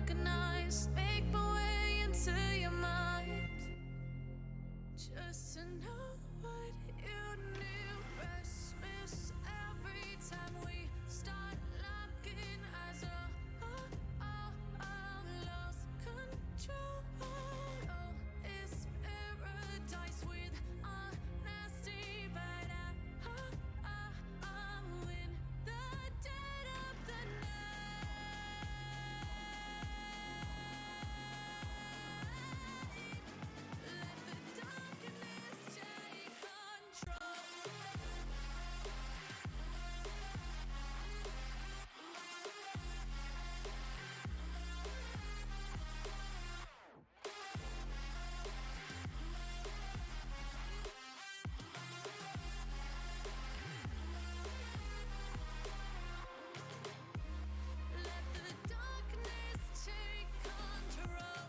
recognize. Make my way into your mind, just to know what you knew. Restless every time we start locking eyes. Lost control. Oh, it's paradise with honesty, but I'm in the dead of the night. Let the darkness take control. Let the darkness take control.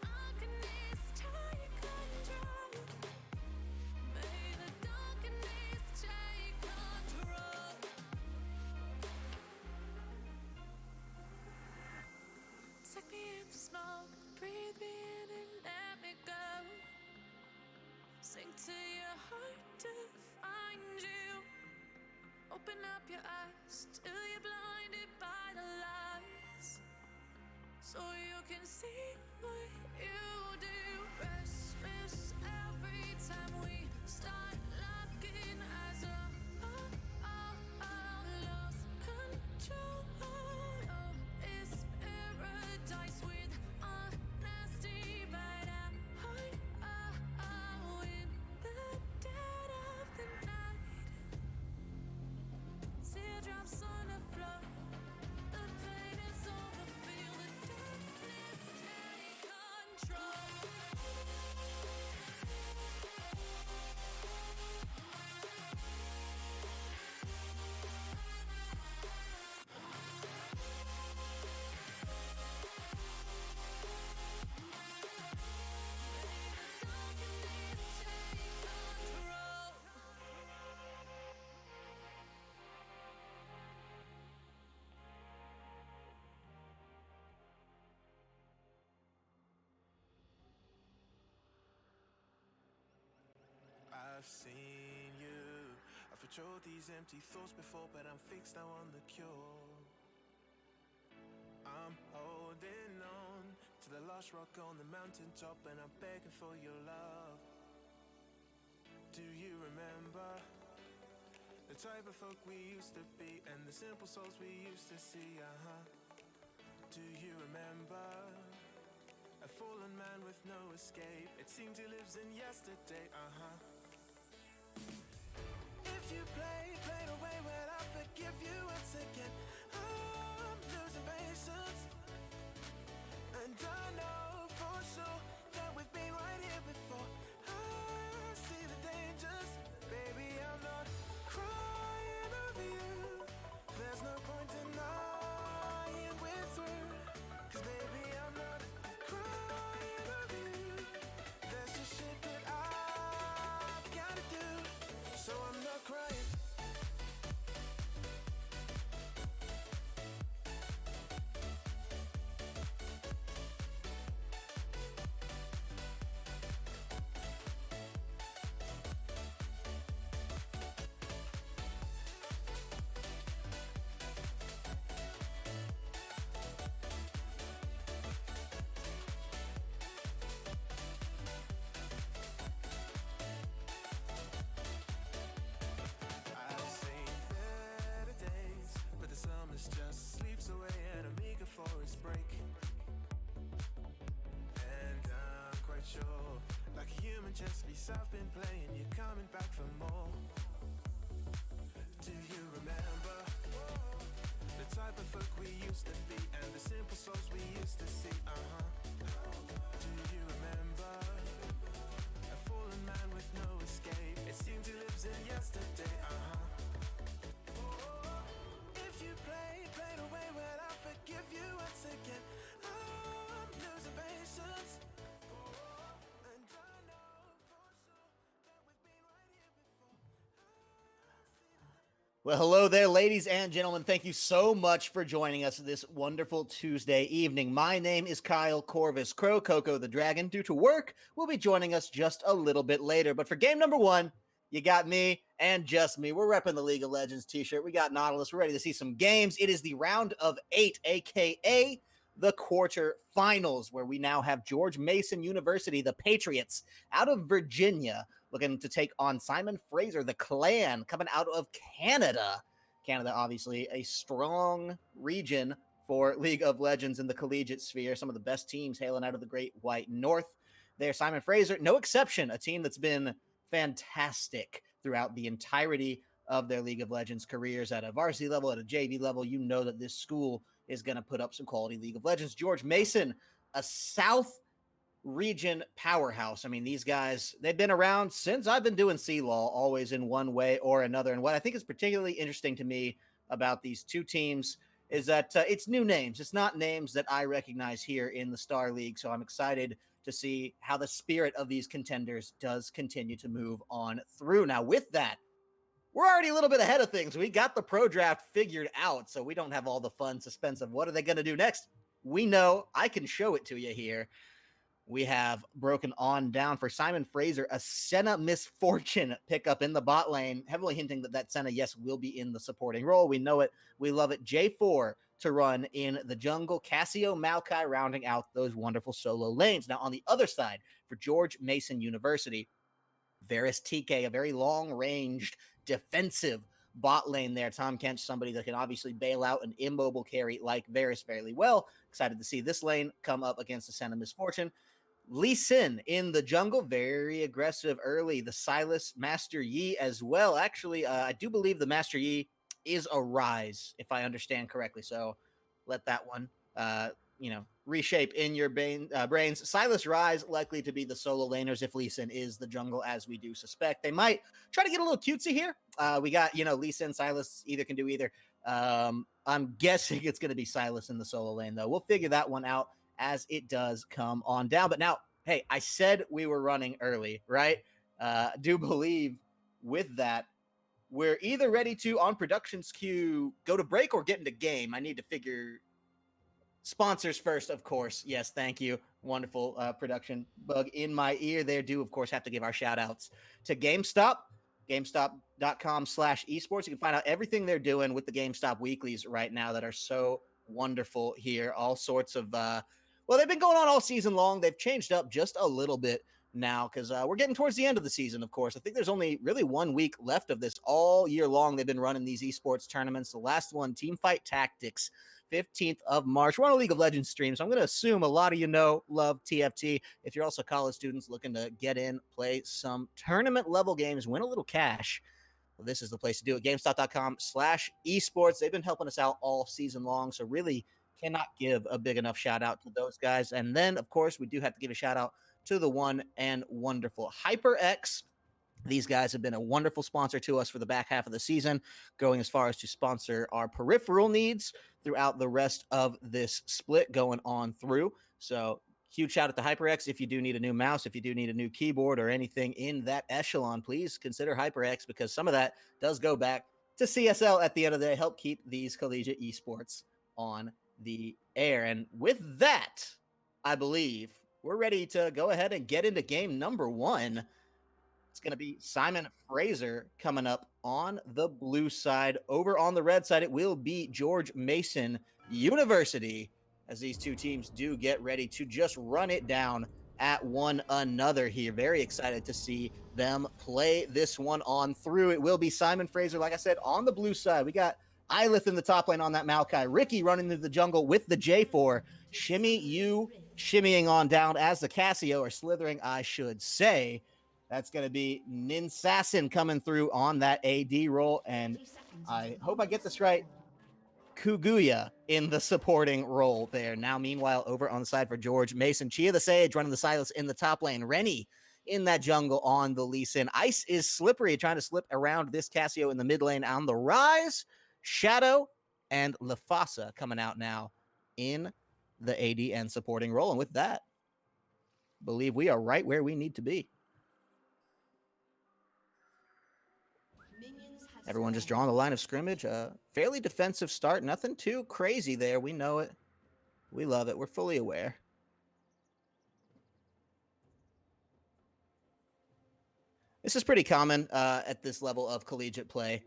Darkness take control. May the darkness take control. Take me in the smoke, breathe me in and let me go. Sink to your heart to find you. Open up your eyes till you're blinded by the lies, so you can see what you do. Restless every time we start locking eyes. Lost control. Oh, it's paradise with honesty, but I'm in the dead of the night. Teardrops on the floor. The pain is over. Feel the darkness take control. May the darkness take control. I've seen you. I've patrolled these empty thoughts before, but I'm fixed now on the cure. I'm holding on to the last rock on the mountaintop, and I'm begging for your love. Do you remember the type of folk we used to be, and the simple souls we used to see? Do you remember a fallen man with no escape? It seems he lives in yesterday. If you play the way, well, I forgive you once again. I'm losing patience, and I know for sure that we've been right here before. I see the dangers, baby, I'm not crying over you. There's no point denying we're through, 'cause baby, I'm not crying over you. There's just shit that I've gotta do, so I'm not crying. Well, hello there, ladies and gentlemen. Thank you so much for joining us this wonderful Tuesday evening. My name is Kyle Corvus. Crow Coco the Dragon, due to work, will be joining us just a little bit later. But for game number one, you got me and just me. We're repping the League of Legends t-shirt. We got Nautilus. We're ready to see some games. It is the round of 8, aka the quarterfinals, where we now have George Mason University, the Patriots, out of Virginia, looking to take on Simon Fraser, the Clan, coming out of Canada. Canada, obviously, a strong region for League of Legends in the collegiate sphere. Some of the best teams hailing out of the Great White North. There, Simon Fraser, no exception, a team that's been fantastic throughout the entirety of their League of Legends careers at a varsity level, at a JV level. You know that this school is going to put up some quality League of Legends. George Mason, a South region powerhouse. I mean, these guys, they've been around since I've been doing C-Law, always in one way or another. And what I think is particularly interesting to me about these two teams is that it's new names. It's not names that I recognize here in the Star League. So I'm excited to see how the spirit of these contenders does continue to move on through. Now, with that, we're already a little bit ahead of things. We got the pro draft figured out, so we don't have all the fun suspense of what are they going to do next. We know. I can show it to you here. We have broken on down for Simon Fraser, a Senna Misfortune pickup in the bot lane, heavily hinting that Senna, yes, will be in the supporting role. We know it. We love it. J4 to run in the jungle. Cassio Maokai rounding out those wonderful solo lanes. Now, on the other side, for George Mason University, Varus TK, a very long-ranged defensive bot lane there. Tom Kench, somebody that can obviously bail out an immobile carry like Varus fairly well. Excited to see this lane come up against the Senna Misfortune. Lee Sin in the jungle, very aggressive early. The Silas Master Yi as well. Actually, I do believe the Master Yi is a Rise, if I understand correctly. So let that one, reshape in your brains. Silas Rise likely to be the solo laners if Lee Sin is the jungle, as we do suspect. They might try to get a little cutesy here. We got, Lee Sin, Silas, either can do either. I'm guessing it's going to be Silas in the solo lane, though. We'll figure that one out as it does come on down. But now, hey, I said we were running early, right? Do believe with that, we're either ready to, on production's queue, go to break or get into game. I need to figure sponsors first, of course. Yes, thank you. Wonderful production bug in my ear there. Do, of course, have to give our shout outs to GameStop. GameStop.com/esports. You can find out everything they're doing with the GameStop weeklies right now that are so wonderful here. All sorts of, they've been going on all season long. They've changed up just a little bit now because we're getting towards the end of the season, of course. I think there's only really 1 week left of this. All year long, they've been running these esports tournaments. The last one, Teamfight Tactics, 15th of March. We're on a League of Legends stream, so I'm going to assume a lot of love TFT. If you're also college students looking to get in, play some tournament level games, win a little cash, well, this is the place to do it. GameStop.com/esports. They've been helping us out all season long, so really cannot give a big enough shout out to those guys. And then, of course, we do have to give a shout out to the one and wonderful HyperX. These guys have been a wonderful sponsor to us for the back half of the season, going as far as to sponsor our peripheral needs throughout the rest of this split going on through. So huge shout out to HyperX. If you do need a new mouse, if you do need a new keyboard or anything in that echelon, please consider HyperX, because some of that does go back to CSL at the end of the day, help keep these collegiate esports on the air. And with that, I believe we're ready to go ahead and get into game number one. It's going to be Simon Fraser coming up on the blue side. Over on the red side, it will be George Mason University, as these two teams do get ready to just run it down at one another here. Very excited to see them play this one on through. It will be Simon Fraser, like I said, on the blue side. We got Ilith in the top lane on that Maokai. Ricky running through the jungle with the J4. Shimmy you shimmying on down as the Cassio, or slithering, I should say. That's going to be Ninsassin coming through on that AD role. And I hope I get this right, Kuguya in the supporting role there. Now, meanwhile, over on the side for George Mason, Chia the Sage running the Silas in the top lane. Rennie in that jungle on the Lee Sin. Ice is slippery, trying to slip around this Cassio in the mid lane on the rise. Shadow and Lafasa coming out now in the AD and supporting role. And with that, believe we are right where we need to be. Everyone just drawing the line of scrimmage. Fairly defensive start. Nothing too crazy there. We know it. We love it. We're fully aware. This is pretty common at this level of collegiate play.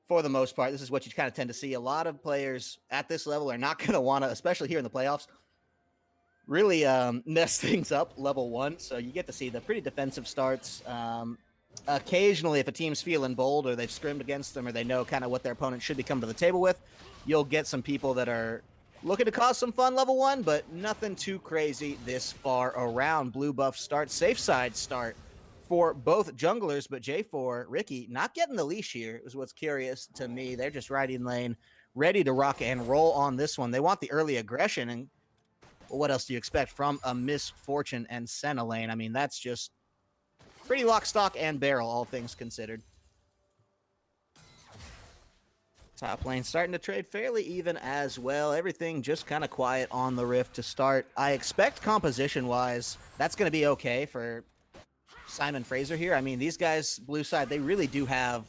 For the most part, this is what you kind of tend to see. A lot of players at this level are not going to want to, especially here in the playoffs, really mess things up level 1. So you get to see the pretty defensive starts. Occasionally, if a team's feeling bold or they've scrimmed against them or they know kind of what their opponent should be coming to the table with, you'll get some people that are looking to cause some fun level 1, but nothing too crazy this far around. Blue buff start, safe side start for both junglers, but J4, Ricky, not getting the leash here is what's curious to me. They're just riding lane, ready to rock and roll on this one. They want the early aggression, and what else do you expect from a Misfortune and Senna lane? I mean, that's just pretty lock, stock, and barrel, all things considered. Top lane starting to trade fairly even as well. Everything just kind of quiet on the Rift to start. I expect composition-wise, that's going to be okay for Simon Fraser here. I mean, these guys, blue side, they really do have,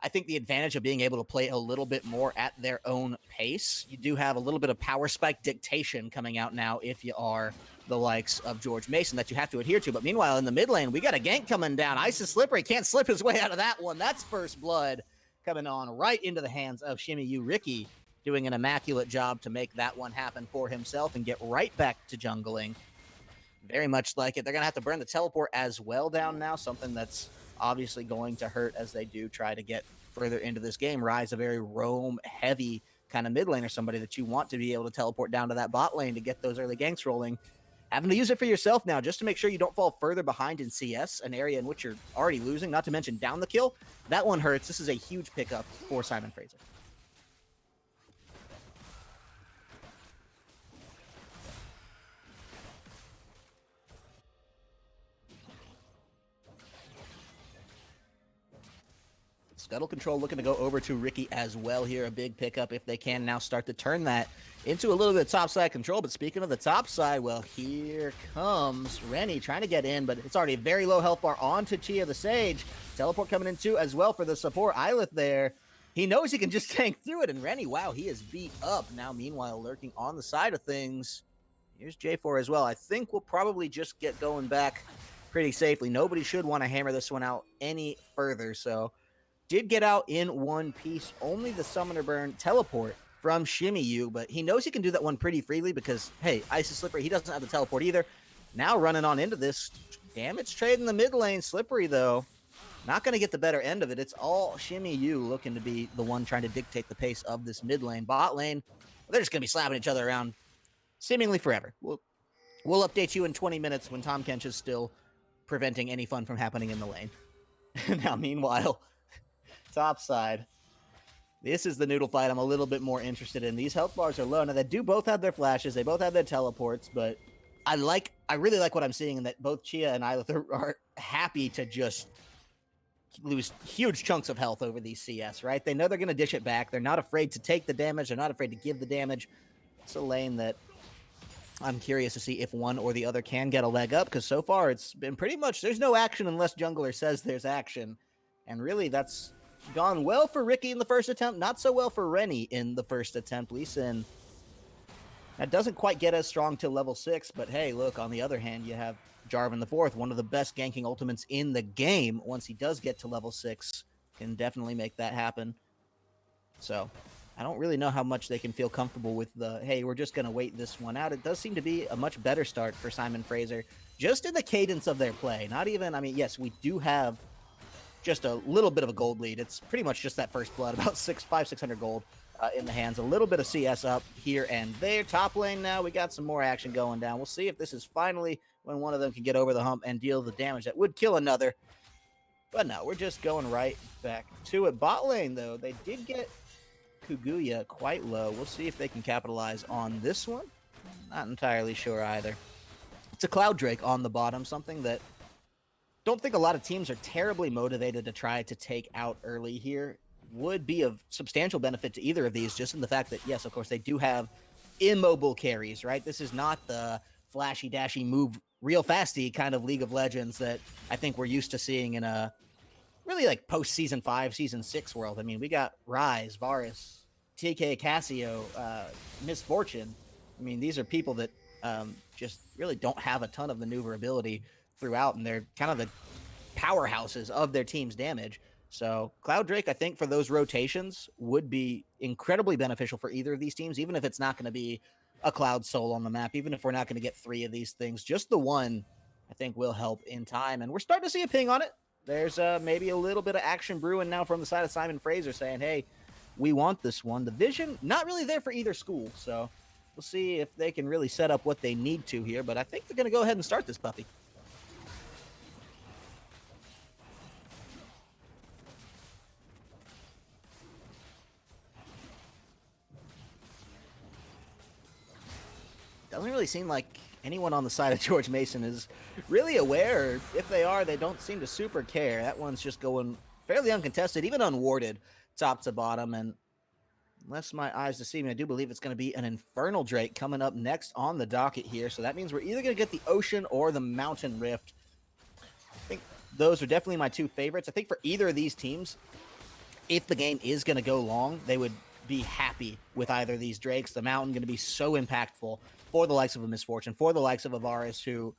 I think, the advantage of being able to play a little bit more at their own pace. You do have a little bit of power spike dictation coming out now if you are the likes of George Mason that you have to adhere to. But meanwhile, in the mid lane, we got a gank coming down. Isis Slippery can't slip his way out of that one. That's first blood coming on right into the hands of Shimmy Yu. Ricky doing an immaculate job to make that one happen for himself and get right back to jungling. Very much like it. They're going to have to burn the teleport as well down now, something that's obviously going to hurt as they do try to get further into this game. Rise, a very roam-heavy kind of mid lane, or somebody that you want to be able to teleport down to that bot lane to get those early ganks rolling. Having to use it for yourself now just to make sure you don't fall further behind in CS, an area in which you're already losing, not to mention down the kill. That one hurts. This is a huge pickup for Simon Fraser. Scuttle control looking to go over to Ricky as well here. A big pickup if they can now start to turn that into a little bit of topside control. But speaking of the top side, well, here comes Rennie trying to get in, but it's already a very low health bar onto Chia the Sage. Teleport coming in too as well for the support. Ilith there. He knows he can just tank through it. And Rennie, wow, he is beat up. Now, meanwhile, lurking on the side of things. Here's J4 as well. I think we'll probably just get going back pretty safely. Nobody should want to hammer this one out any further, so did get out in one piece. Only the Summoner Burn teleport from Shimmy Yu, but he knows he can do that one pretty freely because, hey, Isis Slippery, he doesn't have the teleport either. Now running on into this damage trade in the mid lane. Slippery, though, not going to get the better end of it. It's all Shimmy Yu looking to be the one trying to dictate the pace of this mid lane. Bot lane, they're just going to be slapping each other around seemingly forever. We'll update you in 20 minutes when Tom Kench is still preventing any fun from happening in the lane. Now, meanwhile, top side, this is the noodle fight I'm a little bit more interested in. These health bars are low. Now, they do both have their flashes. They both have their teleports, but I really like what I'm seeing in that both Chia and Ilith are happy to just lose huge chunks of health over these CS, right? They know they're going to dish it back. They're not afraid to take the damage. They're not afraid to give the damage. It's a lane that I'm curious to see if one or the other can get a leg up, because so far it's been pretty much there's no action unless jungler says there's action. And really, that's gone well for Ricky in the first attempt, not so well for Rennie in the first attempt. Lee Sin, that doesn't quite get as strong till level 6, but hey, look, on the other hand, you have Jarvan the Fourth, one of the best ganking ultimates in the game. Once he does get to level 6, can definitely make that happen. So I don't really know how much they can feel comfortable with the, hey, we're just going to wait this one out. It does seem to be a much better start for Simon Fraser, just in the cadence of their play. Not even, I mean, yes, we do have just a little bit of a gold lead. It's pretty much just that first blood, about 600 gold in the hands. A little bit of CS up here and there. Top lane now, we got some more action going down. We'll see if this is finally when one of them can get over the hump and deal the damage that would kill another. But no, we're just going right back to it. Bot lane, though, they did get Kuguya quite low. We'll see if they can capitalize on this one. Not entirely sure either. It's a Cloud Drake on the bottom, something that don't think a lot of teams are terribly motivated to try to take out early here. Would be of substantial benefit to either of these, just in the fact that, yes, of course, they do have immobile carries, right? This is not the flashy, dashy, move real fasty kind of League of Legends that I think we're used to seeing in a really like post season 5, season 6 world. I mean, we got Rise, Varus, TK, Cassio, Misfortune. I mean, these are people that just really don't have a ton of maneuverability throughout, and they're kind of the powerhouses of their team's damage. So Cloud Drake, I think, for those rotations would be incredibly beneficial for either of these teams, even if it's not going to be a Cloud Soul on the map, even if we're not going to get 3 of these things. Just the one, I think, will help in time. And we're starting to see a ping on it. There's maybe a little bit of action brewing now from the side of Simon Fraser saying, hey, we want this one. The vision, not really there for either school. So we'll see if they can really set up what they need to here. But I think they're going to go ahead and start this puppy. Doesn't really seem like anyone on the side of George Mason is really aware. If they are, they don't seem to super care. That one's just going fairly uncontested, even unwarded, top to bottom. And unless my eyes deceive me, I do believe it's going to be an Infernal Drake coming up next on the docket here. So that means we're either going to get the Ocean or the Mountain Rift. I think those are definitely my 2 favorites. I think for either of these teams, if the game is going to go long, they would be happy with either of these Drakes. The Mountain going to be so impactful for the likes of a Misfortune, for the likes of a Varus, who,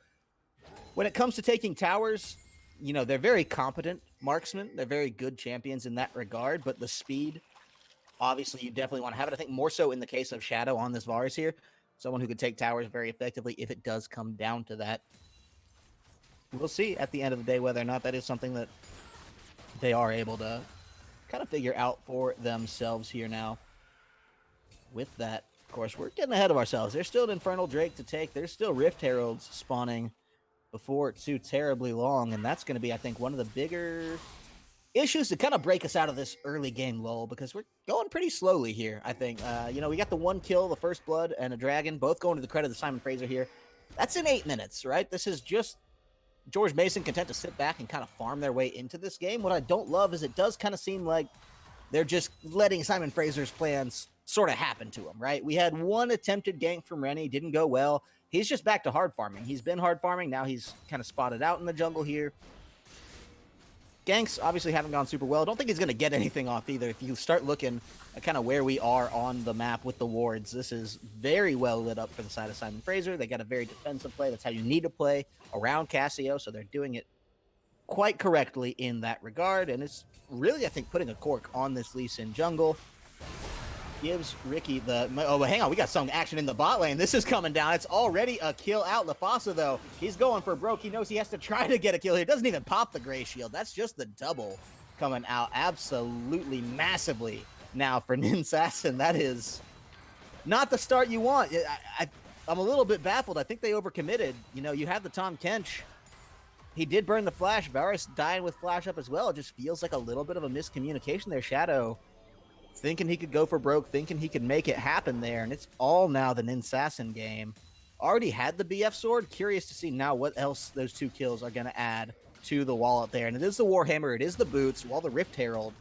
when it comes to taking towers, you know, they're very competent marksmen. They're very good champions in that regard, but the speed, obviously, you definitely want to have it. I think more so in the case of Shadow on this Varus here, someone who could take towers very effectively if it does come down to that. We'll see at the end of the day whether or not that is something that they are able to kind of figure out for themselves here now. With that, of course, we're getting ahead of ourselves. There's still an Infernal Drake to take. There's still Rift Heralds spawning before too terribly long, and that's going to be, I think, one of the bigger issues to kind of break us out of this early game lull, because we're going pretty slowly here, I think. You know, we got the 1 kill, the first blood, and a dragon, both going to the credit of Simon Fraser here. That's in 8 minutes, right? This is just George Mason content to sit back and kind of farm their way into this game. What I don't love is it does kind of seem like they're just letting Simon Fraser's plans sort of happen to him, right? We had 1 attempted gank from Rennie, didn't go well. He's just back to hard farming. He's been hard farming. Now he's kind of spotted out in the jungle here. Ganks obviously haven't gone super well. I don't think he's going to get anything off either. If you start looking at kind of where we are on the map with the wards, this is very well lit up for the side of Simon Fraser. They got a very defensive play. That's how you need to play around Cassio, so they're doing it quite correctly in that regard. And it's really, I think, putting a cork on this Lee Sin jungle. Gives Ricky the... Oh, but hang on. We got some action in the bot lane. This is coming down. It's already a kill out. Lafasa, though, he's going for broke. He knows he has to try to get a kill here. Doesn't even pop the gray shield. That's just the double coming out absolutely massively now for Ninsassin. That is not the start you want. I'm a little bit baffled. I think they overcommitted. You know, you have the Tom Kench. He did burn the flash. Varus dying with flash up as well. It just feels like a little bit of a miscommunication there. Shadow thinking he could go for broke, thinking he could make it happen there, and it's all now the Ninsassin game. Already had the BF sword. Curious to see now what else those 2 kills are going to add to the wall up there. And it is the Warhammer, it is the boots, while the Rift Herald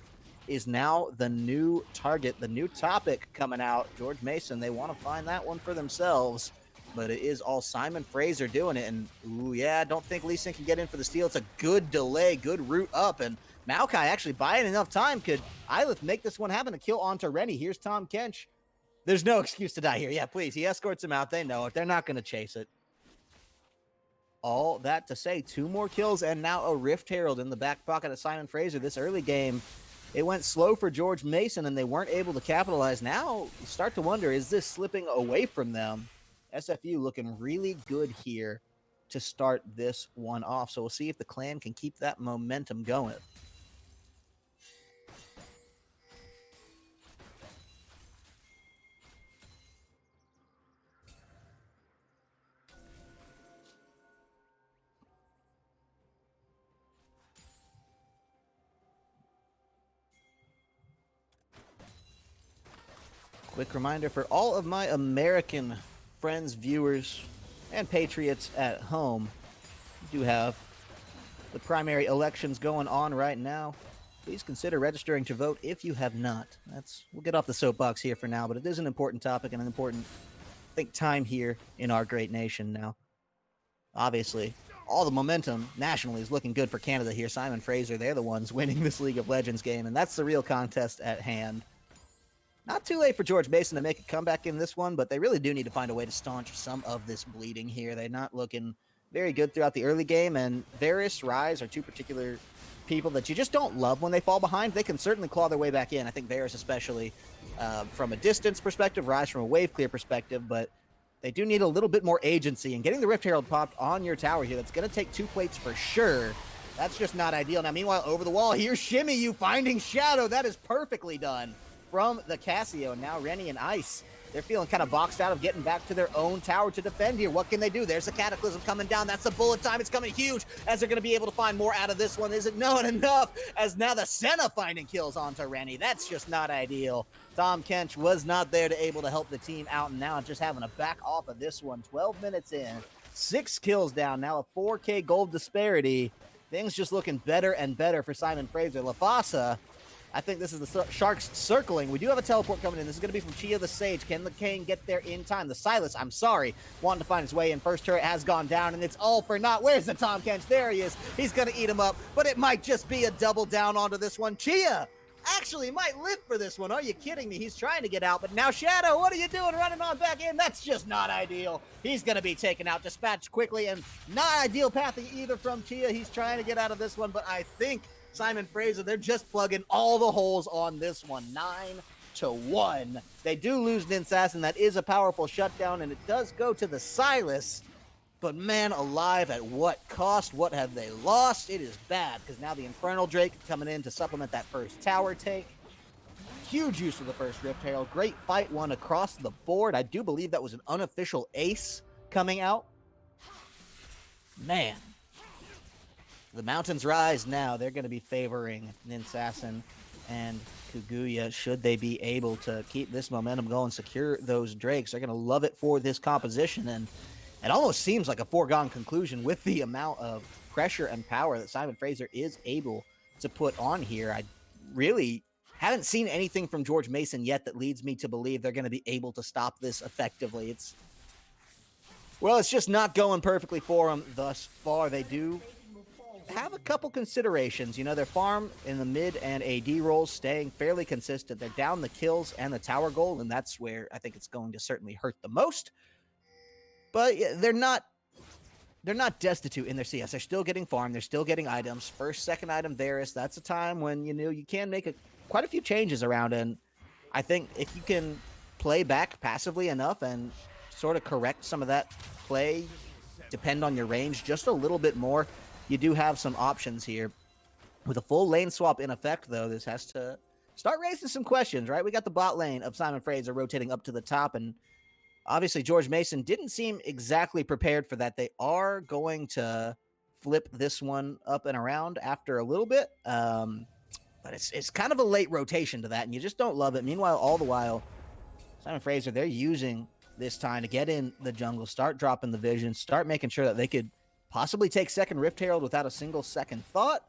is now the new target, the new topic coming out. George Mason, they want to find that one for themselves, but it is all Simon Fraser doing it. And, ooh, yeah, I don't think Lee Sin can get in for the steal. It's a good delay, good route up, and Maokai actually buying enough time. Could Ilith make this one happen? A kill onto Rennie. Here's Tom Kench. There's no excuse to die here. Yeah, please. He escorts him out. They know it. They're not going to chase it. All that to say, 2 more kills and now a Rift Herald in the back pocket of Simon Fraser. This early game, it went slow for George Mason and they weren't able to capitalize. Now you start to wonder, is this slipping away from them? SFU looking really good here to start this one off. So we'll see if the clan can keep that momentum going. Quick reminder for all of my American friends, viewers, and patriots at home. We do have the primary elections going on right now. Please consider registering to vote if you have not. We'll get off the soapbox here for now, but it is an important topic and an important, I think, time here in our great nation now. Obviously, all the momentum nationally is looking good for Canada here. Simon Fraser, they're the ones winning this League of Legends game, and that's the real contest at hand. Not too late for George Mason to make a comeback in this one, but they really do need to find a way to staunch some of this bleeding here. They're not looking very good throughout the early game, and Varus, Ryze are two particular people that you just don't love when they fall behind. They can certainly claw their way back in. I think Varus especially from a distance perspective, Ryze from a wave clear perspective, but they do need a little bit more agency, and getting the Rift Herald popped on your tower here, that's going to take 2 plates for sure. That's just not ideal. Now, meanwhile, over the wall, here's Shimmy, you finding Shadow. That is perfectly done from the Cassio. And now Rennie and Ice, they're feeling kind of boxed out of getting back to their own tower to defend here. What can they do? There's a Cataclysm coming down. That's the bullet time. It's coming huge as they're going to be able to find more out of this one. Isn't knowing enough as now the Senna finding kills onto Rennie. That's just not ideal. Tom Kench was not there to able to help the team out, and now just having to back off of this one. 12 minutes in, 6 kills down, now a 4K gold disparity. Things just looking better and better for Simon Fraser. Lafasa, I think this is the Sharks circling. We do have a teleport coming in. This is going to be from Chia the Sage. Can the Kane get there in time? The Silas, I'm sorry, wanting to find his way in. First turret has gone down, and it's all for naught. Where's the Tom Kench? There he is. He's going to eat him up, but it might just be a double down onto this one. Chia actually might live for this one. Are you kidding me? He's trying to get out, but now Shadow, what are you doing running on back in? That's just not ideal. He's going to be taken out, dispatched quickly, and not ideal pathing either from Chia. He's trying to get out of this one, but I think Simon Fraser, they're just plugging all the holes on this one. 9-1. They do lose an assassin. That is a powerful shutdown, and it does go to the Silas. But man alive, at what cost? What have they lost? It is bad, because now the Infernal Drake coming in to supplement that first tower take. Huge use of the first Rift Herald. Great fight one across the board. I do believe that was an unofficial ace coming out. Man. The mountains rise now. They're going to be favoring Ninsassin and Kuguya. Should they be able to keep this momentum going, secure those Drakes, they're going to love it for this composition. And it almost seems like a foregone conclusion with the amount of pressure and power that Simon Fraser is able to put on here. I really haven't seen anything from George Mason yet that leads me to believe they're going to be able to stop this effectively. It's just not going perfectly for them thus far. They do have a couple considerations. You know, their farm in the mid and AD roles staying fairly consistent. They're down the kills and the tower gold, and that's where I think it's going to certainly hurt the most. But yeah, they're not destitute in their CS. They're still getting farm. They're still getting items. First, second item, Varus. That's a time when, you know, you can make quite a few changes around. And I think if you can play back passively enough and sort of correct some of that play, depend on your range just a little bit more, you do have some options here. With a full lane swap in effect, though, this has to start raising some questions, right? We got the bot lane of Simon Fraser rotating up to the top, and obviously George Mason didn't seem exactly prepared for that. They are going to flip this one up and around after a little bit, but it's kind of a late rotation to that, and you just don't love it. Meanwhile, all the while, Simon Fraser, they're using this time to get in the jungle, start dropping the vision, start making sure that they could possibly take second Rift Herald without a single second thought.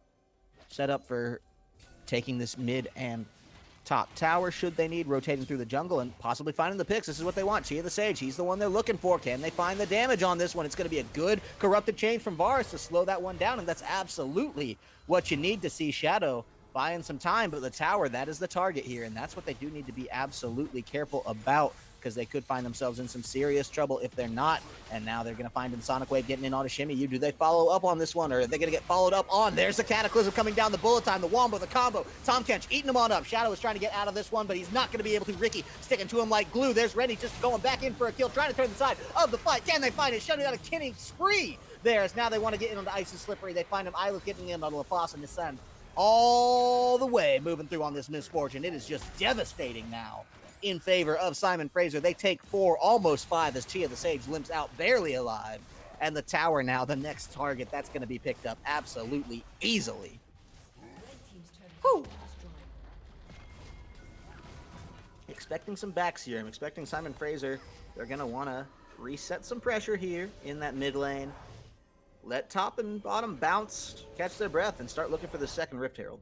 Set up for taking this mid and top tower should they need, rotating through the jungle and possibly finding the picks. This is what they want. Chia the Sage, he's the one they're looking for. Can they find the damage on this one? It's going to be a good corrupted change from Varus to slow that one down, and that's absolutely what you need to see. Shadow buying some time, but the tower, that is the target here, and that's what they do need to be absolutely careful about, because they could find themselves in some serious trouble if they're not. And now they're going to find Sonic Wave getting in on a Shimmy. Do they follow up on this one, or are they going to get followed up on? There's the Cataclysm coming down, the bullet time, the wombo, the combo. Tom Kench eating him on up. Shadow is trying to get out of this one, but he's not going to be able to. Ricky sticking to him like glue. There's Rennie just going back in for a kill, trying to turn the side of the fight. Can they find it? Shutting out a killing spree there, as now they want to get in on the Ice is Slippery. They find him. Isla getting in on LaFosse and Nissan all the way, moving through on this misfortune. It is just devastating now in favor of Simon Fraser. They take 4, almost 5, as Chia the Sage limps out barely alive. And the tower now, the next target, that's going to be picked up absolutely easily. Whew. Expecting some backs here. I'm expecting Simon Fraser. They're going to want to reset some pressure here in that mid lane. Let top and bottom bounce, catch their breath, and start looking for the second Rift Herald.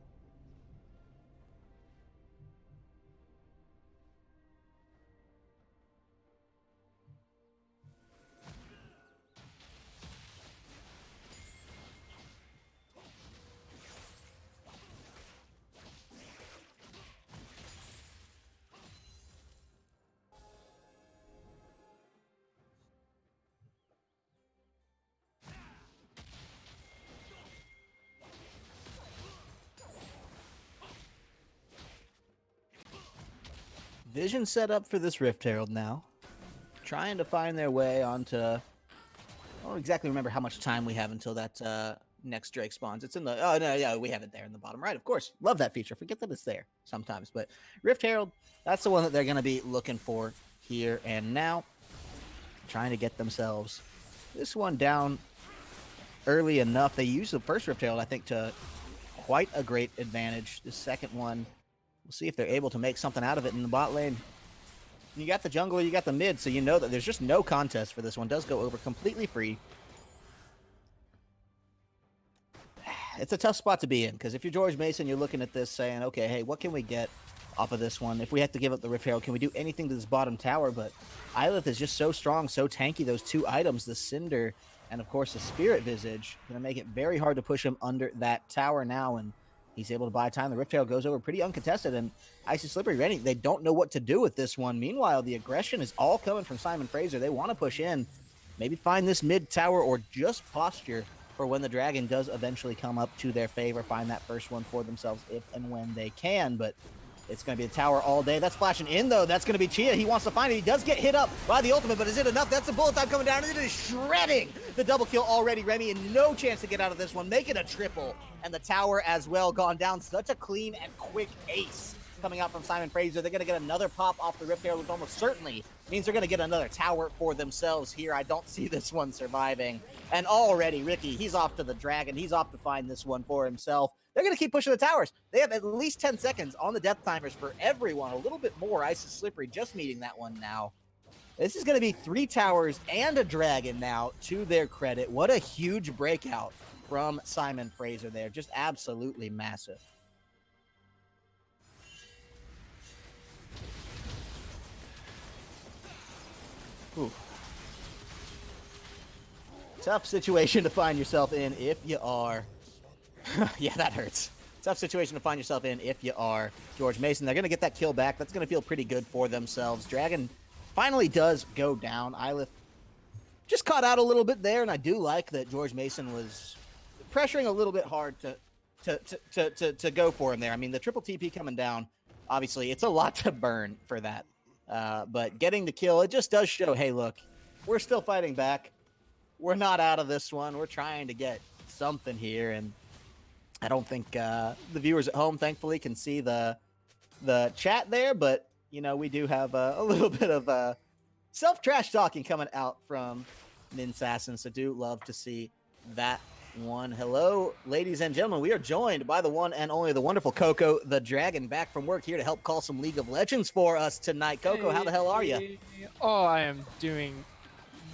Vision set up for this Rift Herald now. Trying to find their way onto... I don't exactly remember how much time we have until that next Drake spawns. It's in the... Oh, no, yeah, we have it there in the bottom right, of course. Love that feature. Forget that it's there sometimes. But Rift Herald, that's the one that they're going to be looking for here and now. Trying to get themselves this one down early enough. They used the first Rift Herald, I think, to quite a great advantage. The second one, we'll see if they're able to make something out of it in the bot lane. You got the jungle, you got the mid, so you know that there's just no contest for this one. Does go over completely free. It's a tough spot to be in, because if you're George Mason, you're looking at this saying, okay, hey, what can we get off of this one? If we have to give up the Rift Herald, can we do anything to this bottom tower? But Ylith is just so strong, so tanky. Those two items, the Cinder and, of course, the Spirit Visage, going to make it very hard to push him under that tower now, and he's able to buy time. The Rift Herald goes over pretty uncontested, and Icy Slippery ready. They don't know what to do with this one. Meanwhile, the aggression is all coming from Simon Fraser. They want to push in, maybe find this mid tower or just posture for when the dragon does eventually come up to their favor, find that first one for themselves if and when they can. But it's going to be a tower all day. That's flashing in, though. That's going to be Chia. He wants to find it. He does get hit up by the ultimate, but is it enough? That's the bullet time coming down, and it is shredding the double kill already. Remy, and no chance to get out of this one. Make it a triple, and the tower as well gone down. Such a clean and quick ace coming out from Simon Fraser. They're going to get another pop off the Rift Herald, which almost certainly means they're going to get another tower for themselves here. I don't see this one surviving. And already, Ricky, he's off to the dragon. He's off to find this one for himself. They're going to keep pushing the towers. They have at least 10 seconds on the death timers for everyone. A little bit more. Ice is Slippery just meeting that one now. This is going to be 3 towers and a dragon now, to their credit. What a huge breakout from Simon Fraser there. Just absolutely massive. Ooh. Tough situation to find yourself in if you are... yeah, that hurts. Tough situation to find yourself in if you are George Mason. They're going to get that kill back. That's going to feel pretty good for themselves. Dragon finally does go down. Ylith just caught out a little bit there, and I do like that George Mason was pressuring a little bit hard to go for him there. I mean, the triple TP coming down, obviously, it's a lot to burn for that. But getting the kill, it just does show, hey, look, we're still fighting back. We're not out of this one. We're trying to get something here, and I don't think the viewers at home, thankfully, can see the chat there, but, you know, we do have a little bit of self-trash talking coming out from Ninsassin, so do love to see that one. Hello, ladies and gentlemen. We are joined by the one and only the wonderful Coco, the Dragon, back from work here to help call some League of Legends for us tonight. Coco, how the hell are you? Oh, I am doing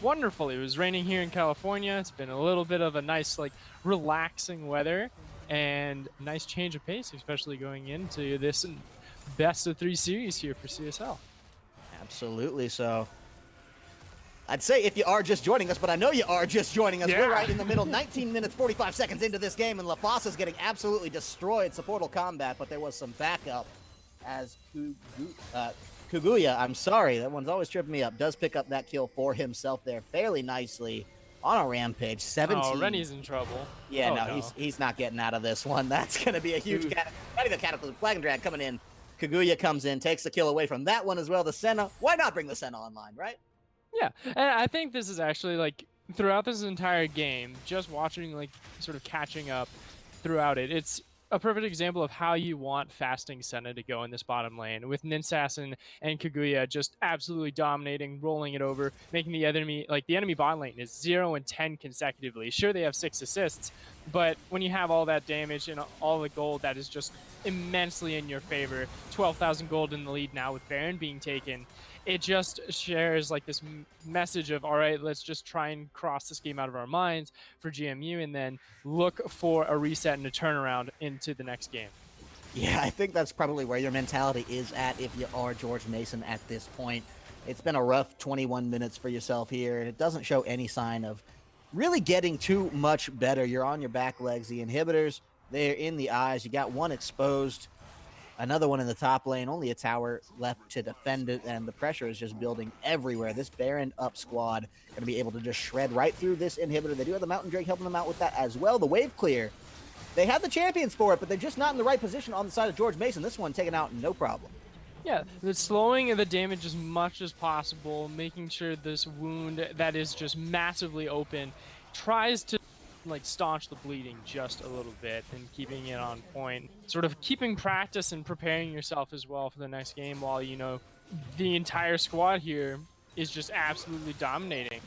wonderful. It was raining here in California. It's been a little bit of a nice, like, relaxing weather. And nice change of pace, especially going into this best of 3 series here for CSL. Absolutely. So I'd say if you are just joining us, but I know you are just joining us. Yeah. We're right in the middle, 19 minutes, 45 seconds into this game, and LaFossa's getting absolutely destroyed. Supportal combat, but there was some backup as Kaguya, I'm sorry, that one's always tripping me up, does pick up that kill for himself there fairly nicely. On a rampage, 17. Oh, Rennie's in trouble. Yeah, no. He's not getting out of this one. That's going to be a huge not even cataclysm. Flag and drag coming in. Kaguya comes in, takes the kill away from that one as well. The Senna. Why not bring the Senna online, right? Yeah, and I think this is actually, like, throughout this entire game, just watching, like, sort of catching up throughout it, it's a perfect example of how you want fasting Senna to go in this bottom lane, with Ninsassin and Kaguya just absolutely dominating, rolling it over, making the enemy bot lane is 0 and 10 consecutively. Sure, they have 6 assists, but when you have all that damage and all the gold, that is just immensely in your favor. 12,000 gold in the lead now with Baron being taken. It just shares like this message of, all right, let's just try and cross this game out of our minds for GMU and then look for a reset and a turnaround into the next game. Yeah, I think that's probably where your mentality is at if you are George Mason at this point. It's been a rough 21 minutes for yourself here, and it doesn't show any sign of really getting too much better. You're on your back legs. The inhibitors, they're in the eyes. You got one exposed. Another one in the top lane, only a tower left to defend it, and the pressure is just building everywhere. This Baron up squad going to be able to just shred right through this inhibitor. They do have the Mountain Drake helping them out with that as well. The wave clear, they have the champions for it, but they're just not in the right position on the side of George Mason. This one taken out, no problem. Yeah, the slowing the damage as much as possible, making sure this wound that is just massively open tries to like staunch the bleeding just a little bit and keeping it on point. Sort of keeping practice and preparing yourself as well for the next game while the entire squad here is just absolutely dominating,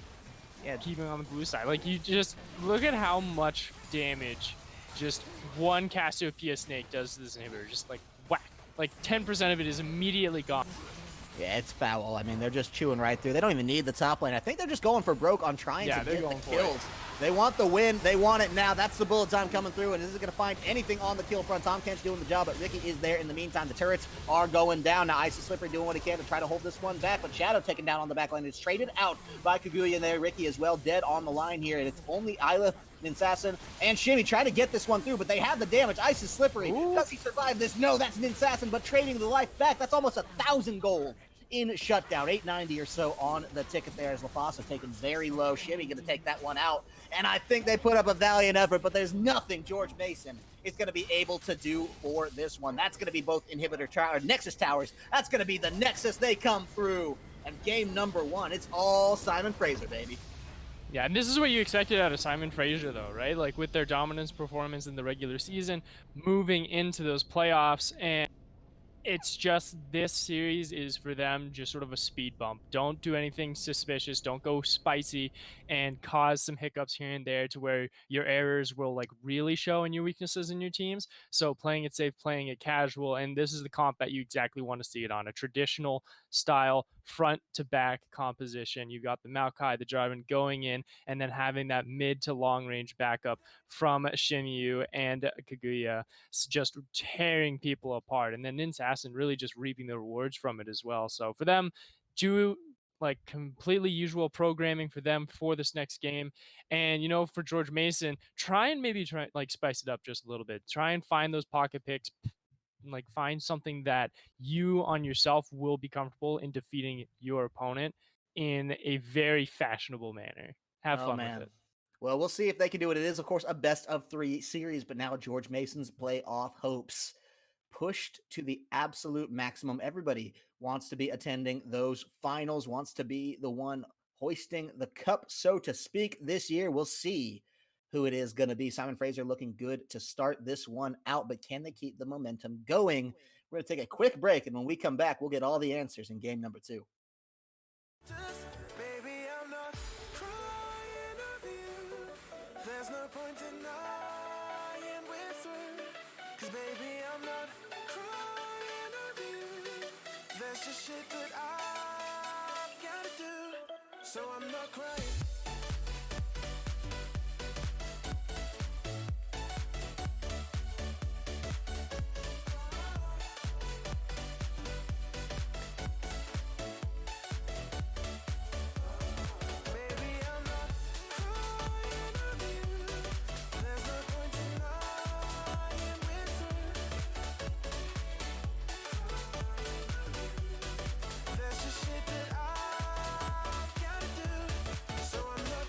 Yeah, keeping on the blue side. Like you just look at how much damage just one Cassiopeia snake does to this inhibitor. Just like whack. Like 10% of it is immediately gone. yeah, it's foul. I mean, they're just chewing right through. They don't even need the top lane. I think they're just going for broke on trying to They're get the going for kills. They want the win. They want it now. That's the bullet time coming through, and this is going to find anything on the kill front. Tom Kent's doing the job, but Ricky is there in the meantime. The turrets are going down. Now, Icy Slippery doing what he can to try to hold this one back, but Shadow taken down on the back line. It's traded out by Kaguya there. Ricky as well, dead on the line here, and it's only Isla, Ninsassin, and Shimmy trying to get this one through, but they have the damage. Ice is Slippery. Ooh. Does he survive this? No, that's Ninsassin, but trading the life back. That's almost 1,000 gold in shutdown. 890 or so on the ticket there as LaFossa taken very low. Shimmy going to take that one out, and I think they put up a valiant effort, but there's nothing George Mason is going to be able to do for this one. That's going to be both Nexus towers. That's going to be the Nexus. They come through, and game number 1, it's all Simon Fraser, baby. Yeah, and this is what you expected out of Simon Fraser, though, right? Like with their dominance performance in the regular season, moving into those playoffs, and it's just this series is for them just sort of a speed bump. Don't do anything suspicious. Don't go spicy and cause some hiccups here and there to where your errors will like really show and your weaknesses in your teams. So playing it safe, playing it casual, and this is the comp that you exactly want to see it on, a traditional style front to back composition. You've got the Maokai, the Jarvan going in, and then having that mid to long range backup from Shinyu and Kaguya just tearing people apart, and then Ninsassin really just reaping the rewards from it as well. So for them, do like completely usual programming for them for this next game. And for George Mason, try like spice it up just a little bit. Try and find those pocket picks, like find something that you on yourself will be comfortable in defeating your opponent in a very fashionable manner. Have fun with it. Well, we'll see if they can do it. It is, of course, a best of 3 series, but now George Mason's playoff hopes pushed to the absolute maximum. Everybody wants to be attending those finals, wants to be the one hoisting the cup, so to speak, this year. We'll see who it is going to be. Simon Fraser looking good to start this one out, but can they keep the momentum going? We're going to take a quick break, and when we come back, we'll get all the answers in game number 2. Baby, I'm not crying of you. There's no point denying we're through. 'Cause baby, I'm not crying of you. There's just shit that I've gotta do. So I'm not crying. So I'm not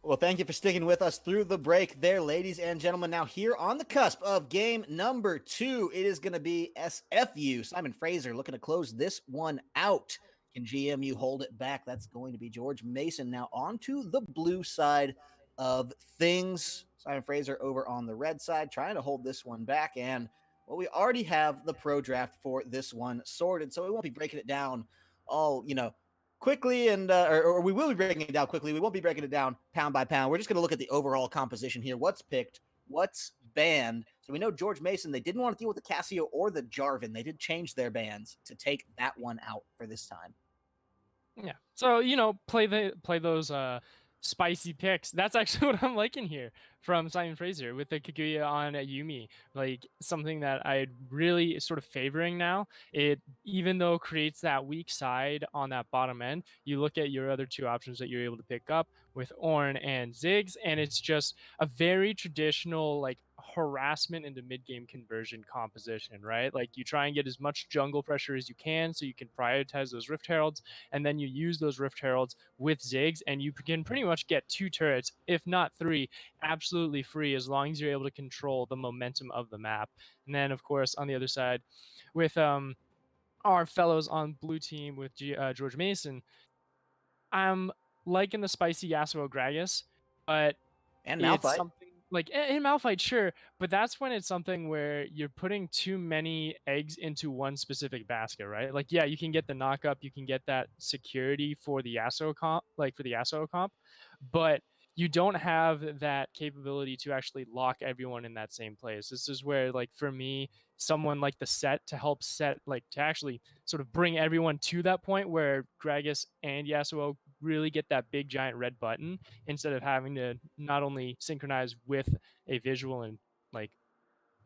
Well, thank you for sticking with us through the break there, ladies and gentlemen. Now, here on the cusp of game number 2, it is going to be SFU. Simon Fraser looking to close this one out. Can GMU hold it back? That's going to be George Mason. Now, on to the blue side of things. Simon Fraser over on the red side, trying to hold this one back. And, well, we already have the pro draft for this one sorted, so we won't be breaking it down all, quickly, and or we will be breaking it down quickly. We won't be breaking it down pound by pound. We're just going to look at the overall composition here. What's picked, what's banned. So we know George Mason, they didn't want to deal with the Casio or the Jarvan. They did change their bans to take that one out for this time. Yeah. So, play those spicy picks. That's actually what I'm liking here from Simon Fraser with the Kaguya on Yumi. Like something that I really sort of favoring now. It even though creates that weak side on that bottom end, you look at your other two options that you're able to pick up with Ornn and Ziggs, and it's just a very traditional like harassment into mid game conversion composition, right? Like you try and get as much jungle pressure as you can so you can prioritize those Rift Heralds, and then you use those Rift Heralds with Ziggs, and you can pretty much get 2 turrets, if not 3, absolutely free as long as you're able to control the momentum of the map. And then, of course, on the other side, with our fellows on blue team with George Mason, I'm liking the spicy Yasuo Gragas, but And it's Malphite. something like in Malphite, sure, but that's when it's something where you're putting too many eggs into one specific basket, right? Like, yeah, you can get the knockup, you can get that security for the Yasuo comp, but you don't have that capability to actually lock everyone in that same place. This is where, like, for me, someone like the set to help set, like, to actually sort of bring everyone to that point where Gragas and Yasuo really get that big giant red button instead of having to not only synchronize with a visual and like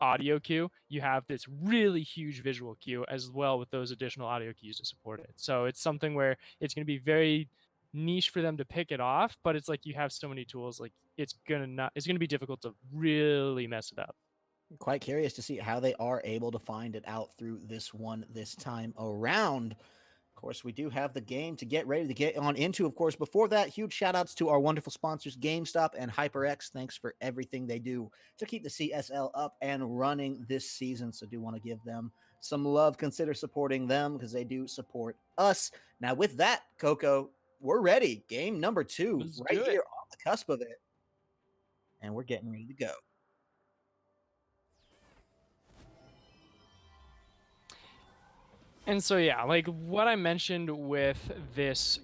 audio cue, you have this really huge visual cue as well with those additional audio cues to support it. So it's something where it's going to be very niche for them to pick it off, but it's like you have so many tools, like it's going to be difficult to really mess it up. Quite curious to see how they are able to find it out through this one this time around. Of course, we do have the game to get ready to get on into. Of course, before that, huge shout outs to our wonderful sponsors, GameStop and HyperX. Thanks for everything they do to keep the CSL up and running this season. So, do want to give them some love. Consider supporting them because they do support us. Now, with that, Coco, we're ready. Game number 2, Let's right do it. here on the cusp of it. And we're getting ready to go. And so yeah, like what I mentioned with this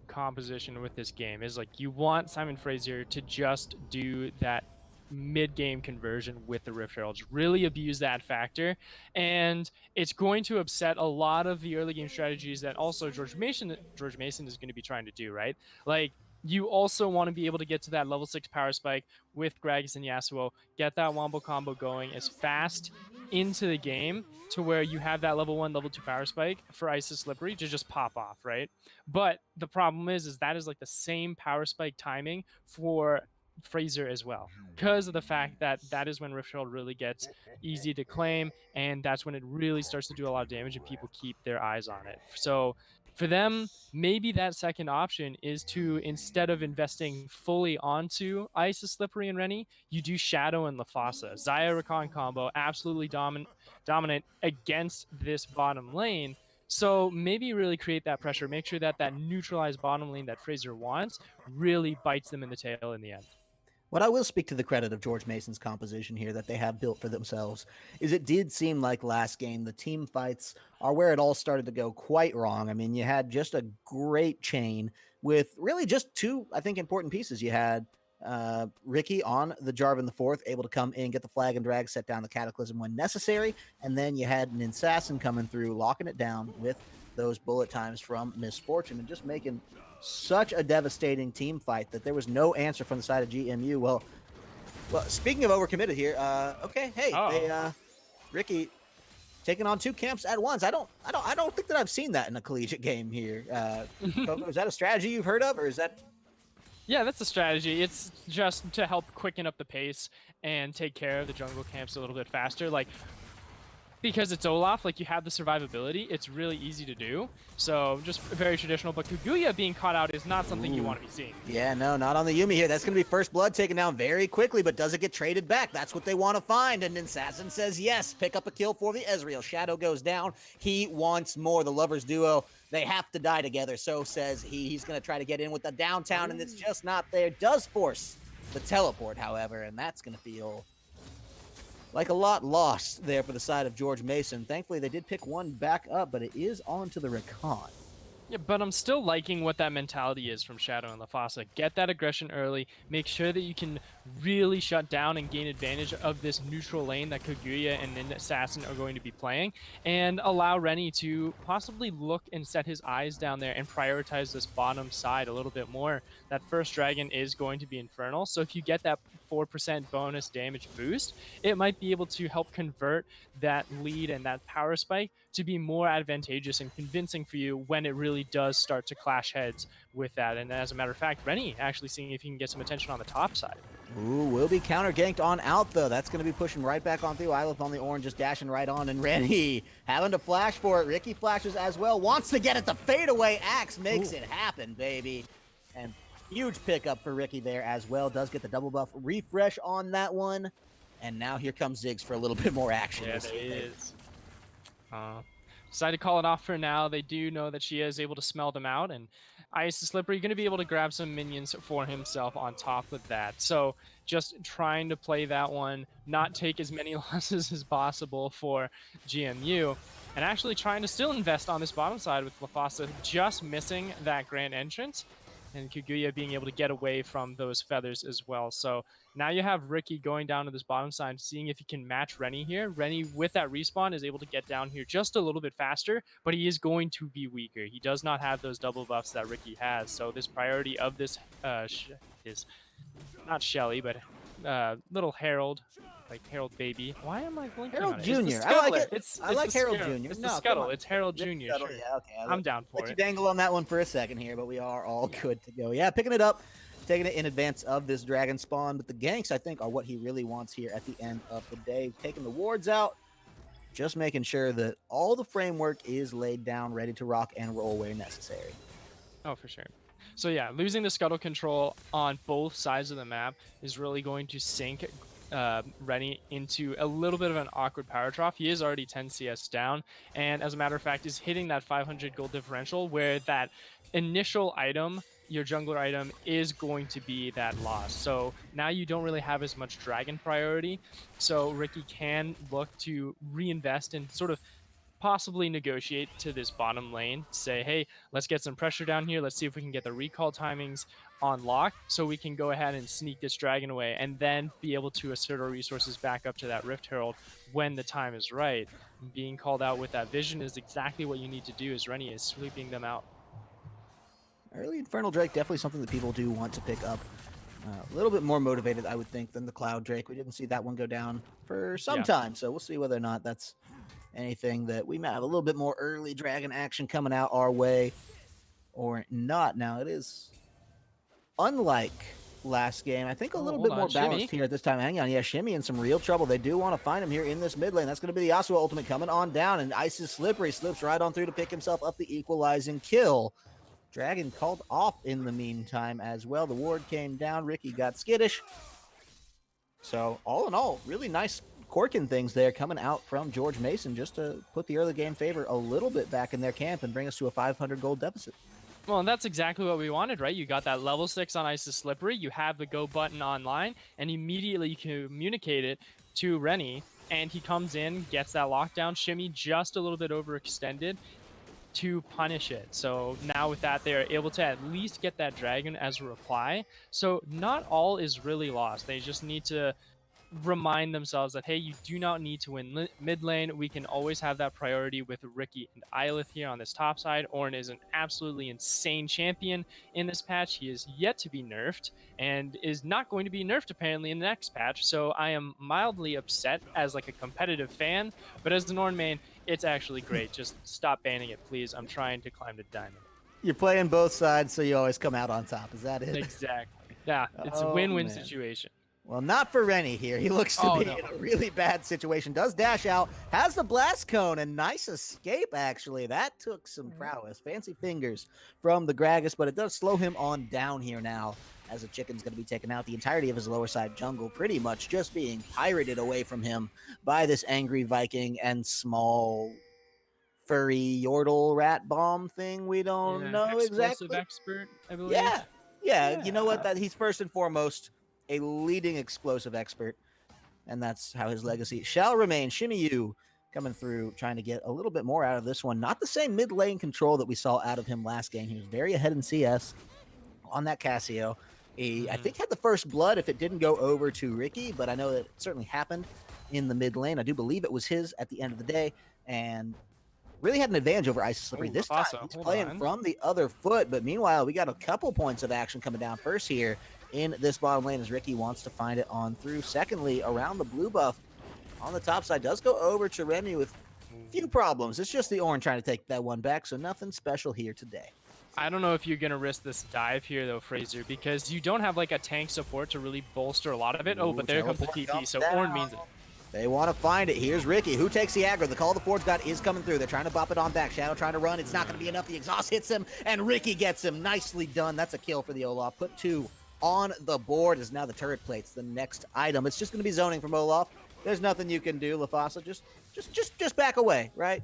composition with this game is like you want Simon Fraser to just do that mid-game conversion with the Rift Heralds, really abuse that factor, and it's going to upset a lot of the early game strategies that also George Mason is going to be trying to do, right? Like you also want to be able to get to that level 6 power spike with Gragas and Yasuo, get that wombo combo going as fast into the game to where you have that level 1, level 2 power spike for Isis Slippery to just pop off, right? But the problem is that is like the same power spike timing for Fraser as well, because of the fact that that is when Rift Herald really gets easy to claim, and that's when it really starts to do a lot of damage and people keep their eyes on it. So for them, maybe that second option is to, instead of investing fully onto Isis, Slippery, and Rennie, you do Shadow and Lafasa. Xayah Rakan combo, absolutely dominant against this bottom lane. So maybe really create that pressure, make sure that that neutralized bottom lane that Fraser wants really bites them in the tail in the end. What I will speak to the credit of George Mason's composition here that they have built for themselves is it did seem like last game the team fights are where it all started to go quite wrong. I mean, you had just a great chain with really just 2, I think, important pieces. You had Ricky on the Jarvan the Fourth, able to come in, get the flag and drag, set down the Cataclysm when necessary, and then you had an Assassin coming through, locking it down with those bullet times from Misfortune and just making such a devastating team fight that there was no answer from the side of GMU. Well, speaking of overcommitted here, okay, hey, Ricky taking on 2 camps at once. I don't think that I've seen that in a collegiate game here. Coco, is that a strategy you've heard of, or is that? Yeah, that's a strategy. It's just to help quicken up the pace and take care of the jungle camps a little bit faster. Like, because it's Olaf, like you have the survivability, it's really easy to do. So just very traditional, but Kaguya being caught out is not something you want to be seeing. Yeah, no, not on the Yumi here. That's going to be first blood taken down very quickly, but does it get traded back? That's what they want to find. And Assassin says yes. Pick up a kill for the Ezreal. Shadow goes down. He wants more. The lovers duo, they have to die together. So says he. He's going to try to get in with the downtown, and it's just not there. Does force the teleport, however, and that's going to feel like a lot lost there for the side of George Mason. Thankfully, they did pick one back up, but it is on to the Recon. Yeah, but I'm still liking what that mentality is from Shadow and LaFossa. Get that aggression early, make sure that you can really shut down and gain advantage of this neutral lane that Kaguya and then Assassin are going to be playing, and allow Rennie to possibly look and set his eyes down there and prioritize this bottom side a little bit more. That first dragon is going to be Infernal, so if you get that 4% bonus damage boost, it might be able to help convert that lead and that power spike to be more advantageous and convincing for you when it really does start to clash heads with that. And as a matter of fact, Rennie actually seeing if he can get some attention on the top side. Ooh, will be counter ganked on out though. That's going to be pushing right back on through. Ilith on the orange, just dashing right on, and Rennie having to flash for it. Ricky flashes as well, wants to get it. The fadeaway axe makes it happen, baby. And huge pickup for Ricky there as well. Does get the double buff refresh on that one. And now here comes Ziggs for a little bit more action. Yeah, there is. Decided to call it off for now. They do know that she is able to smell them out, and Ice is Slippery going to be able to grab some minions for himself on top of that. So just trying to play that one, not take as many losses as possible for GMU, and actually trying to still invest on this bottom side with LaFossa just missing that grand entrance, and Kaguya being able to get away from those feathers as well. So now you have Ricky going down to this bottom side, seeing if he can match Rennie here. Rennie, with that respawn, is able to get down here just a little bit faster, but he is going to be weaker. He does not have those double buffs that Ricky has. So this priority of this is not Shelly, but little Harold, like Harold baby. Why am I blinking Harold on it? Jr. I like it. I like the Harold Scuttle. Jr. It's No, the come Scuttle. on. It's Harold Jr. Scuttle, Sure. yeah, okay. I'm down for Let it. you dangle on that one for a second here, but we are all good to go. Yeah, picking it up, taking it in advance of this dragon spawn. But the ganks, I think, are what he really wants here at the end of the day. Taking the wards out, just making sure that all the framework is laid down, ready to rock and roll where necessary. Oh, for sure. So yeah, losing the scuttle control on both sides of the map is really going to sink Rennie into a little bit of an awkward power trough. He is already 10 CS down, and as a matter of fact is hitting that 500 gold differential where that initial item, your jungler item, is going to be that loss. So now you don't really have as much dragon priority, so Ricky can look to reinvest and sort of possibly negotiate to this bottom lane, say, hey, let's get some pressure down here, let's see if we can get the recall timings on lock so we can go ahead and sneak this dragon away, and then be able to assert our resources back up to that Rift Herald when the time is right. Being called out with that vision is exactly what you need to do, as Rennie is sweeping them out. Early Infernal Drake, definitely something that people do want to pick up. A little bit more motivated, I would think, than the Cloud Drake. We didn't see that one go down for some time, so we'll see whether or not that's anything that we might have a little bit more early dragon action coming out our way or not. Now, it is unlike last game, I think a little bit more balanced here at this time. Hang on, yeah, Shimmy in some real trouble. They do want to find him here in this mid lane. That's going to be the Yasuo ultimate coming on down, and Ice is Slippery, slips right on through to pick himself up the equalizing kill. Dragon called off in the meantime as well. The ward came down. Ricky got skittish. So all in all, really nice corking things there coming out from George Mason, just to put the early game favor a little bit back in their camp and bring us to a 500 gold deficit. Well, and that's exactly what we wanted, right? You got that level 6 on Ice is Slippery, you have the go button online, and immediately you communicate it to Rennie, and he comes in, gets that lockdown, Shimmy just a little bit overextended to punish it. So now with that, they are able to at least get that dragon as a reply. So not all is really lost. They just need to remind themselves that, hey, you do not need to win mid lane. We can always have that priority with Ricky and Ilith here on this top side. Ornn is an absolutely insane champion in this patch. He is yet to be nerfed and is not going to be nerfed apparently in the next patch. So I am mildly upset as like a competitive fan, but as the Ornn main, it's actually great. Just stop banning it, please. I'm trying to climb to diamond. You're playing both sides, so you always come out on top. Is that it? Exactly. Yeah, it's a win-win situation. Well, not for Rennie here. He looks to be in a really bad situation. Does dash out, has the blast cone, and nice escape, actually. That took some prowess. Fancy fingers from the Gragas, but it does slow him on down here now, as the chicken's going to be taken out. The entirety of his lower side jungle pretty much just being pirated away from him by this angry Viking and small furry Yordle rat bomb thing. We don't know explosive exactly. expert, I believe. Yeah, you know what? That he's first and foremost a leading explosive expert, and that's how his legacy shall remain. Shimmy Yu coming through, trying to get a little bit more out of this one. Not the same mid lane control that we saw out of him last game. He was very ahead in CS on that Cassio. He, I think, had the first blood if it didn't go over to Ricky, but I know that it certainly happened in the mid lane. I do believe it was his at the end of the day, and really had an advantage over Ice Slippery. This time he's playing from the other foot, but meanwhile, we got a couple points of action coming down first here in this bottom lane as Ricky wants to find it on through. Secondly, around the blue buff on the top side does go over to Remy with a few problems. It's just the Orange trying to take that one back, so nothing special here today. I don't know if you're going to risk this dive here, though, Fraser, because you don't have like a tank support to really bolster a lot of it. Oh, but there comes the TP, so Ornn means it. They want to find it. Here's Ricky. Who takes the aggro? The call of the Forge God is coming through. They're trying to bop it on back. Shadow trying to run. It's not going to be enough. The exhaust hits him, and Ricky gets him. Nicely done. That's a kill for the Olaf. Put 2 on the board as now the turret plate's the next item. It's just going to be zoning from Olaf. There's nothing you can do, Lafasa. Just back away, right?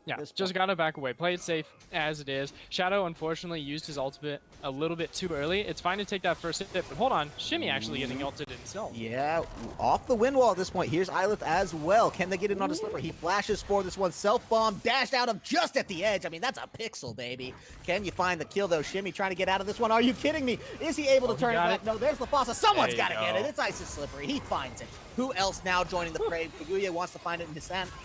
Yeah, just gotta back away. Play it safe as it is. Shadow, unfortunately, used his ultimate a little bit too early. It's fine to take that first hit, but hold on. Shimmy actually getting ulted himself. Yeah, off the wind wall at this point. Here's Ylith as well. Can they get in on a slipper? He flashes for this one. Self-bomb, dashed out of just at the edge. I mean, that's a pixel, baby. Can you find the kill, though? Shimmy trying to get out of this one. Are you kidding me? Is he able to turn it back? No, there's Lafasa. Someone's got to get it. It's Isis Slippery. He finds it. Who else now joining the fray? Kaguya wants to find it.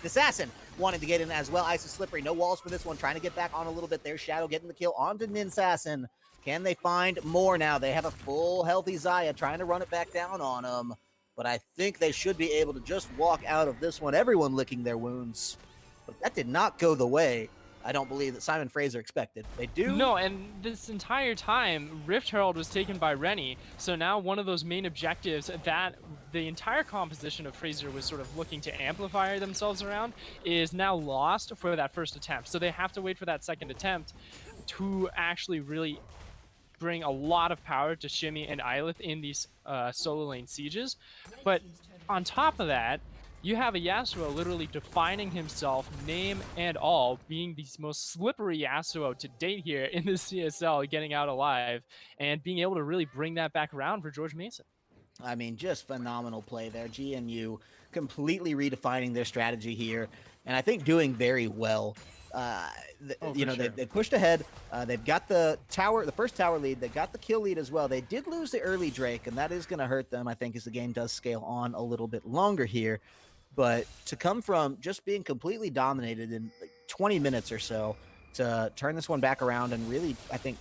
Assassin wanting to get in as well. Isis Slippery, no walls for this one. Trying to get back on a little bit. There's Shadow getting the kill onto Ninsassin. Can they find more now? They have a full healthy Xayah trying to run it back down on him. But I think they should be able to just walk out of this one. Everyone licking their wounds. But that did not go the way I don't believe that Simon Fraser expected. They do. No, and this entire time, Rift Herald was taken by Rennie. So now one of those main objectives that the entire composition of Fraser was sort of looking to amplify themselves around is now lost for that first attempt. So they have to wait for that second attempt to actually really bring a lot of power to Shimmy and Ylith in these solo lane sieges. But on top of that, you have a Yasuo literally defining himself, name and all, being the most slippery Yasuo to date here in the CSL, getting out alive, and being able to really bring that back around for George Mason. I mean, just phenomenal play there. GNU completely redefining their strategy here, and I think doing very well. They pushed ahead. They've got the first tower lead. They got the kill lead as well. They did lose the early Drake, and that is going to hurt them, I think, as the game does scale on a little bit longer here. But to come from just being completely dominated in like 20 minutes or so to turn this one back around and really, I think,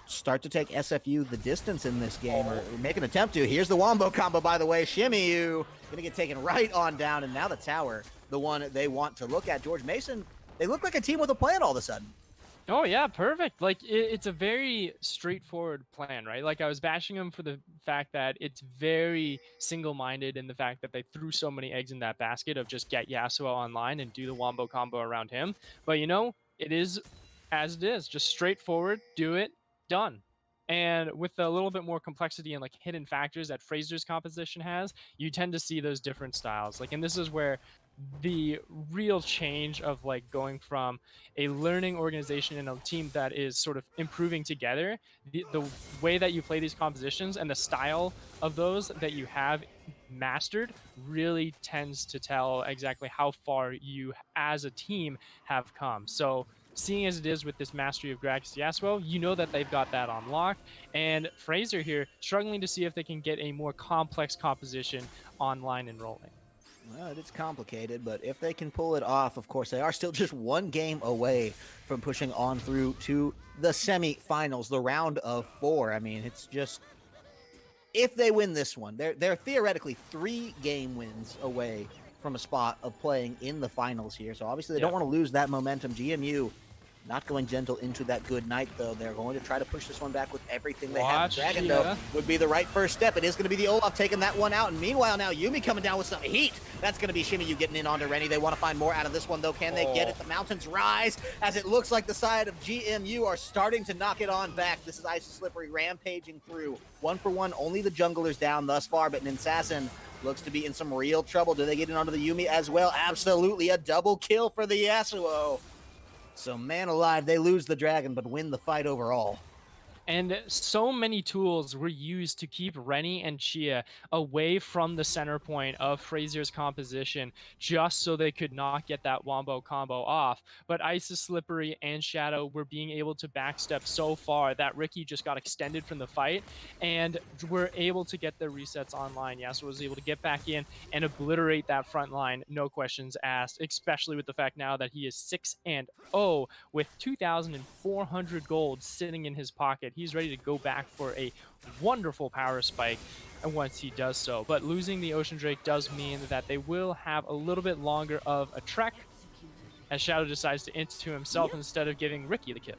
start to take SFU the distance in this game, or make an attempt to. Here's the wombo combo, by the way. Shimmy Yu gonna get taken right on down, and now the tower, the one they want to look at. George Mason, they look like a team with a plan all of a sudden. Oh yeah, perfect. Like it's a very straightforward plan, right? Like I was bashing them for the fact that it's very single-minded in the fact that they threw so many eggs in that basket of just get Yasuo online and do the wombo combo around him. But you know, it is as it is, just straightforward, do it, done. And with a little bit more complexity and like hidden factors that Fraser's composition has, you tend to see those different styles. Like, and this is where the real change of like going from a learning organization and a team that is sort of improving together, the way that you play these compositions and the style of those that you have mastered really tends to tell exactly how far you as a team have come. So seeing as it is with this mastery of Gragas Yasuo, you know that they've got that on lock. And Fraser here struggling to see if they can get a more complex composition online and rolling. Well, it's complicated, but if they can pull it off, of course, they are still just one game away from pushing on through to the semi-finals, the round of 4. I mean, it's just, if they win this one, they're theoretically 3 game wins away from a spot of playing in the finals here. So obviously they don't want to lose that momentum. GMU Not going gentle into that good night, though. They're going to try to push this one back with everything they have. Watch, Dragon, yeah. though, would be the right first step. It is going to be the Olaf taking that one out. And meanwhile, now Yumi coming down with some heat. That's going to be Shimmy, you getting in onto Rennie. They want to find more out of this one, though. Can they get it? The mountains rise as it looks like the side of GMU are starting to knock it on back. This is Ice Slippery rampaging through. 1 for 1, only the junglers down thus far, but Ninsassin looks to be in some real trouble. Do they get in onto the Yumi as well? Absolutely, a double kill for the Yasuo. So, man alive, they lose the dragon, but win the fight overall. And so many tools were used to keep Rennie and Chia away from the center point of Fraser's composition, just so they could not get that wombo combo off. But Ice is Slippery and Shadow were being able to backstep so far that Ricky just got extended from the fight, and were able to get their resets online. Yasuo was able to get back in and obliterate that front line, no questions asked, especially with the fact now that he is 6-0 with 2,400 gold sitting in his pocket. He's ready to go back for a wonderful power spike once he does so. But losing the Ocean Drake does mean that they will have a little bit longer of a trek as Shadow decides to int to himself instead of giving Ricky the kill.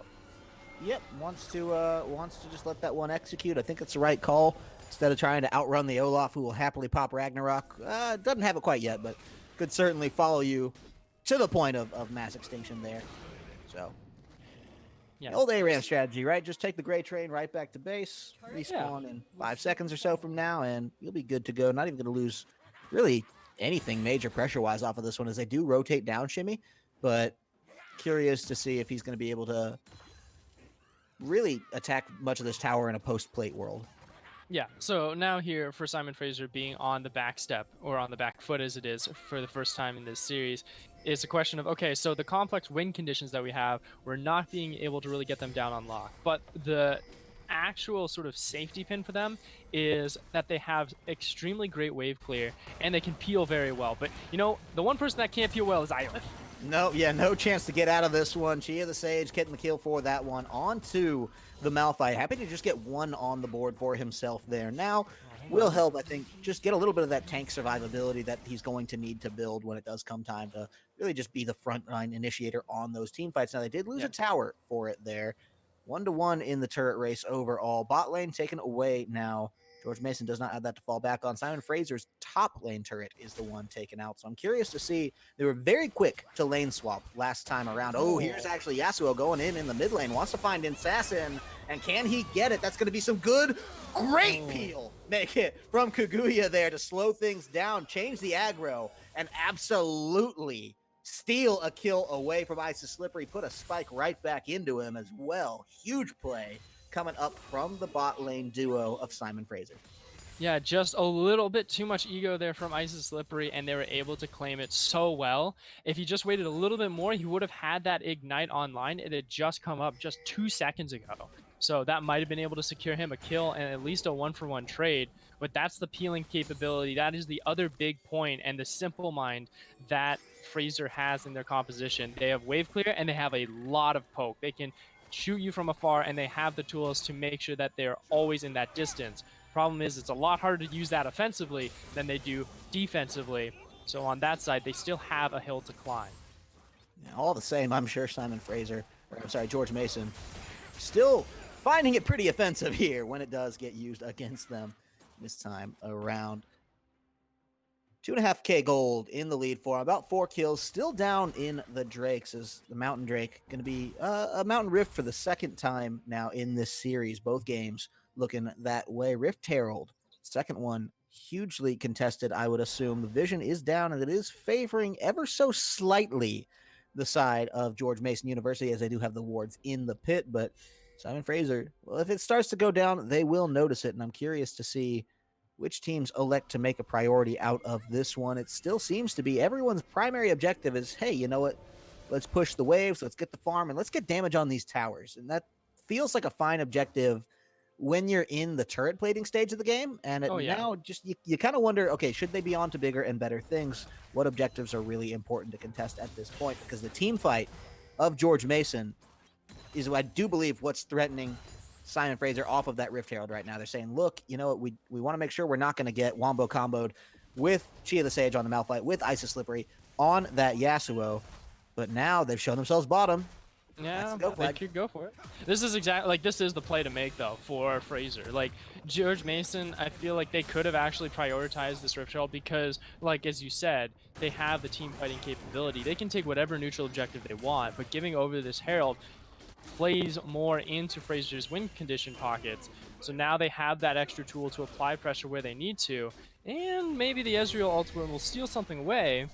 Yep, wants to just let that one execute. I think it's the right call. Instead of trying to outrun the Olaf, who will happily pop Ragnarok. Doesn't have it quite yet, but could certainly follow you to the point of mass extinction there. So, Yeah. old ARAM strategy, right? Just take the gray train right back to base, respawn in 5 seconds or so from now, and you'll be good to go. Not even going to lose really anything major pressure-wise off of this one, as they do rotate down Shimmy, but curious to see if he's going to be able to really attack much of this tower in a post-plate world. Yeah, so now here for Simon Fraser being on the back step, or on the back foot as it is for the first time in this series, is a question of, okay, so the complex win conditions that we have, we're not being able to really get them down on lock. But the actual sort of safety pin for them is that they have extremely great wave clear, and they can peel very well. But, you know, the one person that can't peel well is Island. No chance to get out of this one. Chia the Sage getting the kill for that one. On to the Malphite. Happy to just get one on the board for himself there. Now will help, I think, just get a little bit of that tank survivability that he's going to need to build when it does come time to really just be the frontline initiator on those team fights. Now, they did lose a tower for it there. 1-1 in the turret race overall. Bot lane taken away now. George Mason does not have that to fall back on. Simon Fraser's top lane turret is the one taken out. So I'm curious to see. They were very quick to lane swap last time around. Oh, here's actually Yasuo going in the mid lane. Wants to find Assassin. And can he get it? That's going to be some great peel. Make it from Kaguya there to slow things down, change the aggro, and absolutely steal a kill away from Ice Slippery. Put a spike right back into him as well. Huge play coming up from the bot lane duo of Simon Fraser. Yeah, just a little bit too much ego there from Ice Slippery, and they were able to claim it so well. If he just waited a little bit more, he would have had that Ignite online. It had just come up just 2 seconds ago. So that might have been able to secure him a kill and at least a 1-for-1 trade. But that's the peeling capability. That is the other big point, and the simple mind that Fraser has in their composition. They have wave clear, and they have a lot of poke. They can shoot you from afar, and they have the tools to make sure that they're always in that distance. Problem is, it's a lot harder to use that offensively than they do defensively. So on that side, they still have a hill to climb. Yeah, all the same, I'm sure George Mason still finding it pretty offensive here when it does get used against them this time around. 2.5k gold in the lead for him. About 4 kills. Still down in the Drakes, as the Mountain Drake going to be a Mountain Rift for the second time now in this series. Both games looking that way. Rift Herald, second one, hugely contested, I would assume. The vision is down, and it is favoring ever so slightly the side of George Mason University, as they do have the wards in the pit. But Simon Fraser, well, if it starts to go down, they will notice it, and I'm curious to see which teams elect to make a priority out of this one. It still seems to be everyone's primary objective is, hey, you know what? Let's push the waves, let's get the farm, and let's get damage on these towers. And that feels like a fine objective when you're in the turret plating stage of the game. And now just you kind of wonder, okay, should they be on to bigger and better things? What objectives are really important to contest at this point? Because the team fight of George Mason is, I do believe, what's threatening Simon Fraser off of that Rift Herald right now. They're saying, look, you know what, we want to make sure we're not going to get wombo comboed with Chia the Sage on the Malphite, with Ice Slippery on that Yasuo. But now they've shown themselves bottom. Yeah, go they flag. could go for it. This is exactly like this is the play to make though for Fraser. Like George Mason, I feel like they could have actually prioritized this Rift Herald because, like as you said, they have the team fighting capability. They can take whatever neutral objective they want, but giving over this Herald plays more into Fraser's win condition pockets. So now they have that extra tool to apply pressure where they need to, and maybe the Ezreal ultimate will steal something away.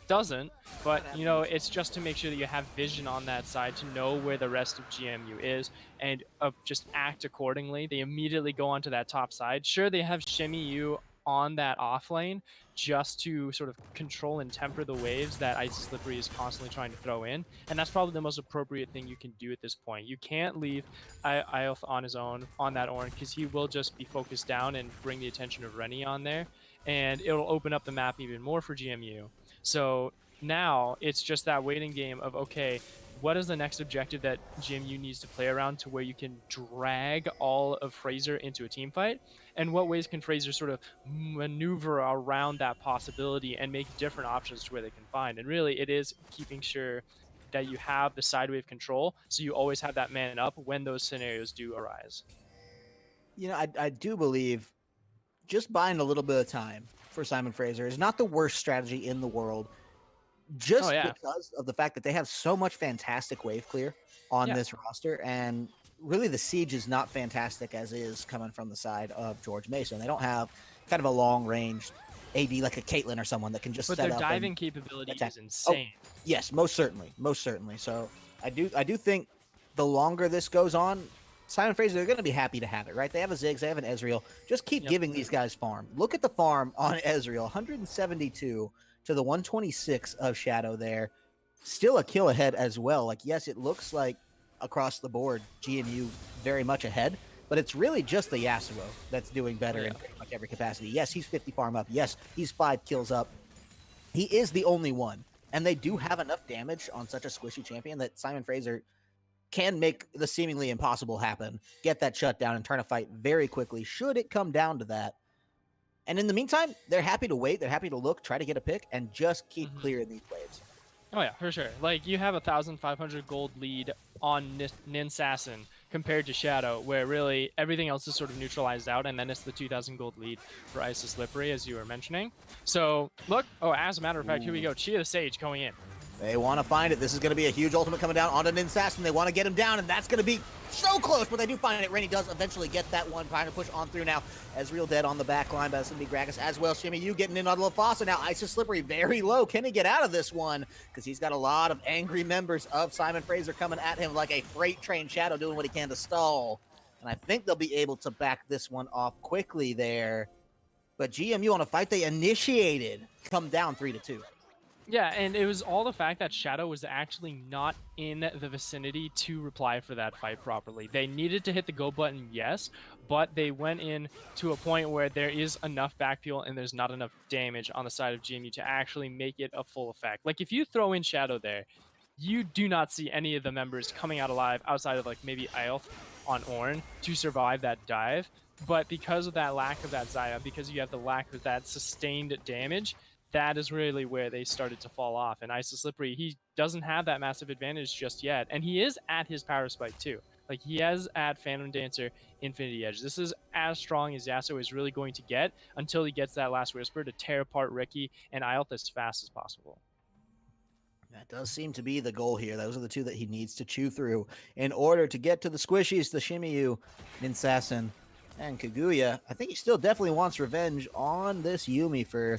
Doesn't, but you know, it's just to make sure that you have vision on that side to know where the rest of GMU is and just act accordingly. They immediately go onto that top side. Sure, they have Shimmy U on that off lane just to sort of control and temper the waves that Icy Slippery is constantly trying to throw in, and that's probably the most appropriate thing you can do at this point. You can't leave Ioth on his own on that Ornn because he will just be focused down and bring the attention of Rennie on there, and it'll open up the map even more for GMU. So now it's just that waiting game of, okay, what is the next objective that GMU needs to play around to where you can drag all of Fraser into a team fight? And what ways can Fraser sort of maneuver around that possibility and make different options to where they can find? And really, it is keeping sure that you have the side wave control so you always have that man up when those scenarios do arise. You know, I do believe just buying a little bit of time for Simon Fraser is not the worst strategy in the world, just because of the fact that they have so much fantastic wave clear on this roster, and really the siege is not fantastic as is coming from the side of George Mason. They don't have kind of a long range AD like a Caitlyn or someone that can just But set their up diving and capability attack. is insane. Oh, yes, most certainly, most certainly. So I do think the longer this goes on, Simon Fraser, they're going to be happy to have it, right? They have a Ziggs, they have an Ezreal. Just keep giving these guys farm. Look at the farm on Ezreal, 172 to the 126 of Shadow there. Still a kill ahead as well. Like, yes, it looks like across the board, GMU very much ahead, but it's really just the Yasuo that's doing better in pretty much every capacity. Yes, he's 50 farm up. Yes, he's 5 kills up. He is the only one. And they do have enough damage on such a squishy champion that Simon Fraser can make the seemingly impossible happen, get that shutdown, and turn a fight very quickly, should it come down to that. And in the meantime, they're happy to wait, they're happy to look, try to get a pick, and just keep clearing these waves. Oh yeah, for sure. Like, you have 1,500 gold lead on Ninsassin compared to Shadow, where really everything else is sort of neutralized out, and then it's the 2,000 gold lead for Icy Slippery, as you were mentioning. So, look, as a matter of fact, here we go. Chia the Sage going in. They want to find it. This is going to be a huge ultimate coming down onto Ninsassin. They want to get him down, and that's going to be so close, but they do find it. Rennie does eventually get that one, trying to push on through now. Ezreal dead on the back line, but that's going to be Gragas as well. Shimmy, you getting in on LaFossa now. Ice is Slippery very low. Can he get out of this one? Because he's got a lot of angry members of Simon Fraser coming at him like a freight train. Shadow doing what he can to stall. And I think they'll be able to back this one off quickly there. But GMU on a fight they initiated come down 3-2. Yeah, and it was all the fact that Shadow was actually not in the vicinity to reply for that fight properly. They needed to hit the go button, yes, but they went in to a point where there is enough backpeel and there's not enough damage on the side of GMU to actually make it a full effect. Like, if you throw in Shadow there, you do not see any of the members coming out alive outside of, like, maybe Ioth on Ornn to survive that dive. But because of that lack of that Xayah, because you have the lack of that sustained damage, that is really where they started to fall off. And Ice is Slippery, he doesn't have that massive advantage just yet. And he is at his power spike too. Like, he has at Phantom Dancer, Infinity Edge. This is as strong as Yasuo is really going to get until he gets that last Whisper to tear apart Riki and Ioth as fast as possible. That does seem to be the goal here. Those are the two that he needs to chew through in order to get to the squishies, the Shimmy, Ninsassin, and Kaguya. I think he still definitely wants revenge on this Yuumi for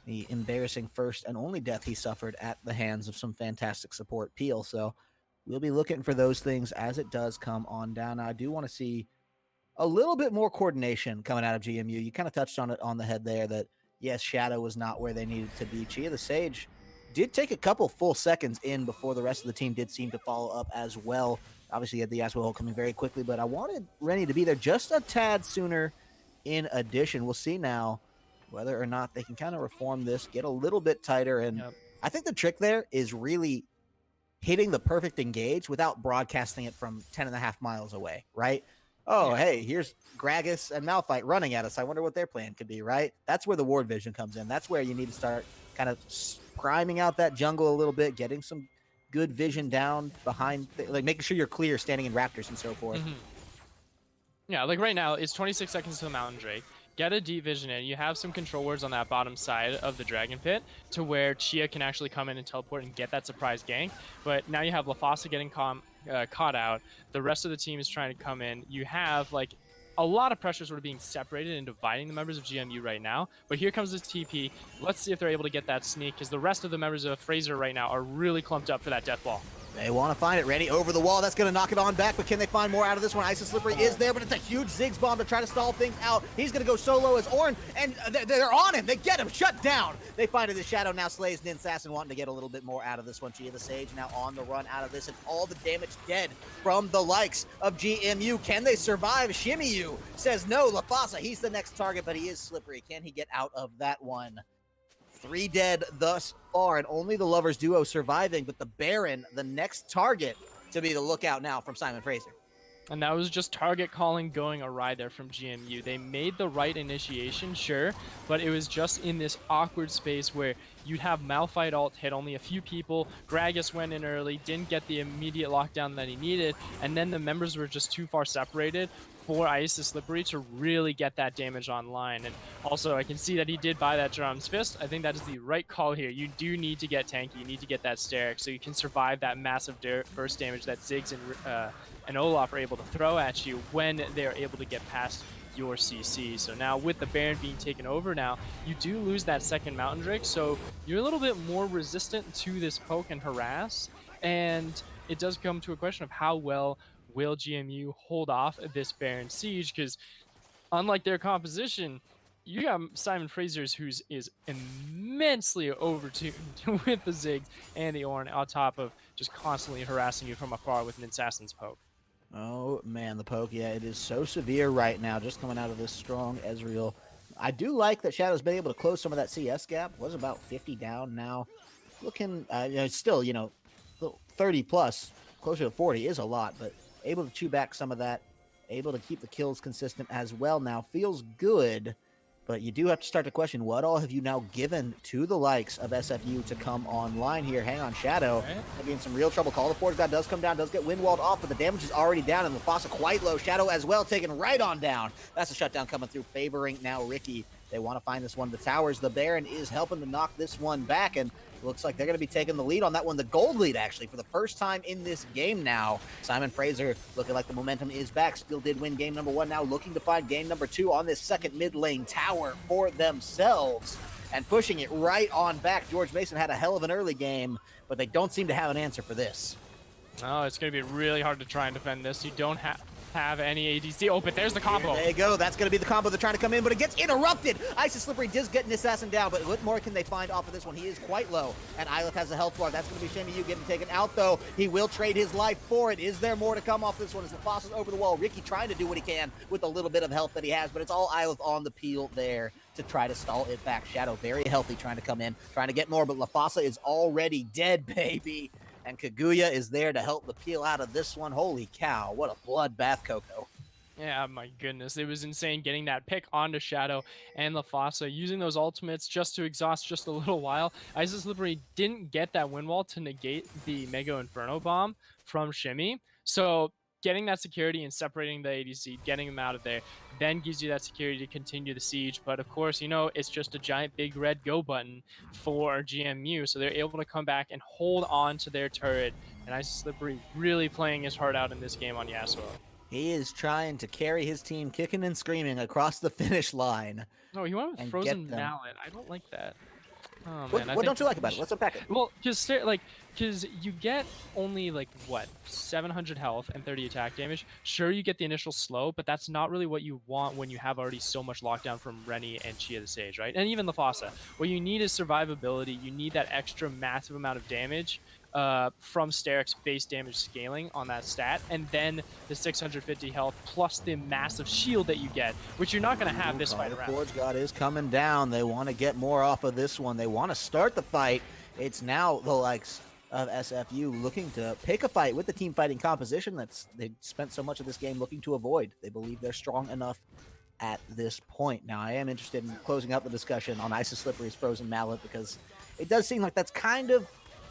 the embarrassing first and only death he suffered at the hands of some fantastic support Peel. So we'll be looking for those things as it does come on down. Now, I do want to see a little bit more coordination coming out of GMU. You kind of touched on it on the head there that, yes, Shadow was not where they needed to be. Chia the Sage did take a couple full seconds in before the rest of the team did seem to follow up as well. Obviously, you had the Yasuo ult coming very quickly, but I wanted Rennie to be there just a tad sooner in addition. We'll see now whether or not they can kind of reform this, get a little bit tighter. And I think the trick there is really hitting the perfect engage without broadcasting it from 10.5 miles away, right? Oh, hey, here's Gragas and Malphite running at us. I wonder what their plan could be, right? That's where the ward vision comes in. That's where you need to start kind of priming out that jungle a little bit, getting some good vision down behind, like making sure you're clear standing in raptors and so forth. Yeah, like right now, it's 26 seconds to the Mountain Drake. Get a deep vision in. You have some control wards on that bottom side of the Dragon Pit to where Chia can actually come in and teleport and get that surprise gank. But now you have LaFossa getting caught out. The rest of the team is trying to come in. You have like a lot of pressure sort of being separated and dividing the members of GMU right now. But here comes this TP. Let's see if they're able to get that sneak, because the rest of the members of Fraser right now are really clumped up for that death ball. They want to find it. Randy over the wall. That's going to knock it on back, but can they find more out of this one? Ice and Slippery is there, but it's a huge Ziggs bomb to try to stall things out. He's going to go solo as Ornn, and they're on him. They get him shut down. They find it. The Shadow now slays Ninsassin, wanting to get a little bit more out of this one. Chia the Sage now on the run out of this, and all the damage dead from the likes of GMU. Can they survive? Shimmy says no. LaFossa, he's the next target, but he is Slippery. Can he get out of that one? 3 dead thus far, and only the Lovers duo surviving, but the Baron, the next target to be the lookout now from Simon Fraser. And that was just target calling going awry there from GMU. They made the right initiation, sure, but it was just in this awkward space where you'd have Malphite ult hit only a few people, Gragas went in early, didn't get the immediate lockdown that he needed, and then the members were just too far separated for Ice the Slippery to really get that damage online. And also, I can see that he did buy that Drum's Fist. I think that is the right call here. You do need to get tanky. You need to get that Steric so you can survive that massive burst damage that Ziggs and Olaf are able to throw at you when they're able to get past your CC. So now with the Baron being taken over now, you do lose that second Mountain Drake, so you're a little bit more resistant to this poke and harass, and it does come to a question of how well will GMU hold off this Baron siege, because unlike their composition, you got Simon Fraser's who's is immensely overtuned with the Ziggs and the Ornn on top of just constantly harassing you from afar with an Assassin's Poke. Oh man, the poke, yeah, it is so severe right now, just coming out of this strong Ezreal. I do like that Shadow's been able to close some of that CS gap. Was about 50 down now. Looking, still, 30 plus, closer to 40 is a lot, but able to chew back some of that, able to keep the kills consistent as well now. Feels good, but you do have to start to question, what all have you now given to the likes of SFU to come online here? Hang on, Shadow. Right. Maybe in some real trouble. Call the Forge God does come down, does get Windwalled off, but the damage is already down, and LaFossa quite low. Shadow as well, taken right on down. That's a shutdown coming through, favoring now Ricky. They want to find this one. The towers, the Baron is helping to knock this one back, and looks like they're going to be taking the lead on that one. The gold lead, actually, for the first time in this game now. Simon Fraser looking like the momentum is back. Still did win game number 1. Now looking to find game number 2 on this second mid lane tower for themselves. And pushing it right on back. George Mason had a hell of an early game, but they don't seem to have an answer for this. No, it's going to be really hard to try and defend this. You don't have any ADC. Oh, but there's the combo. There you go. That's going to be the combo. They're trying to come in, but it gets interrupted. Ice and Slippery does get an assassin down, but what more can they find off of this one? He is quite low, and Ilith has a health bar. That's going to be Shimmy getting taken out, though. He will trade his life for it. Is there more to come off this one? As LaFossa's over the wall, Ricky trying to do what he can with a little bit of health that he has, but it's all Ilith on the peel there to try to stall it back. Shadow very healthy, trying to come in, trying to get more, but LaFossa is already dead, baby. And Kaguya is there to help the peel out of this one. Holy cow, what a bloodbath, Coco. Yeah, my goodness. It was insane getting that pick onto Shadow and LaFossa, using those ultimates just to exhaust just a little while. Ice and Slippery didn't get that wind wall to negate the Mega Inferno Bomb from Shimmy. So getting that security and separating the ADC, getting him out of there, then gives you that security to continue the siege. But of course, it's just a giant big red go button for GMU. So they're able to come back and hold on to their turret. And Ice and Slippery really playing his heart out in this game on Yasuo. He is trying to carry his team kicking and screaming across the finish line. No, he went with Frozen Mallet. I don't like that. Oh, man, what don't you like about it? Let's unpack it. Well, because you get only 700 health and 30 attack damage. Sure, you get the initial slow, but that's not really what you want when you have already so much lockdown from Rennie and Chia the Sage, right? And even LaFossa. What you need is survivability. You need that extra massive amount of damage from Steric's base damage scaling on that stat, and then the 650 health plus the massive shield that you get, which you're not going to have this fight around. The Forge God is coming down. They want to get more off of this one. They want to start the fight. It's now the likes of SFU looking to pick a fight with the team fighting composition they spent so much of this game looking to avoid. They believe they're strong enough at this point. Now, I am interested in closing out the discussion on Ice and Slippery's Frozen Mallet, because it does seem like that's kind of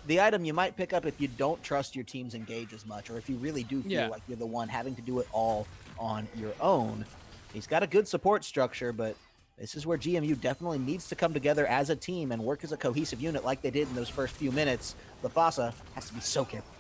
the item you might pick up if you don't trust your team's engage as much, or if you really do feel Yeah. like you're the one having to do it all on your own. He's got a good support structure, but this is where GMU definitely needs to come together as a team and work as a cohesive unit like they did in those first few minutes. LaFasa has to be so careful.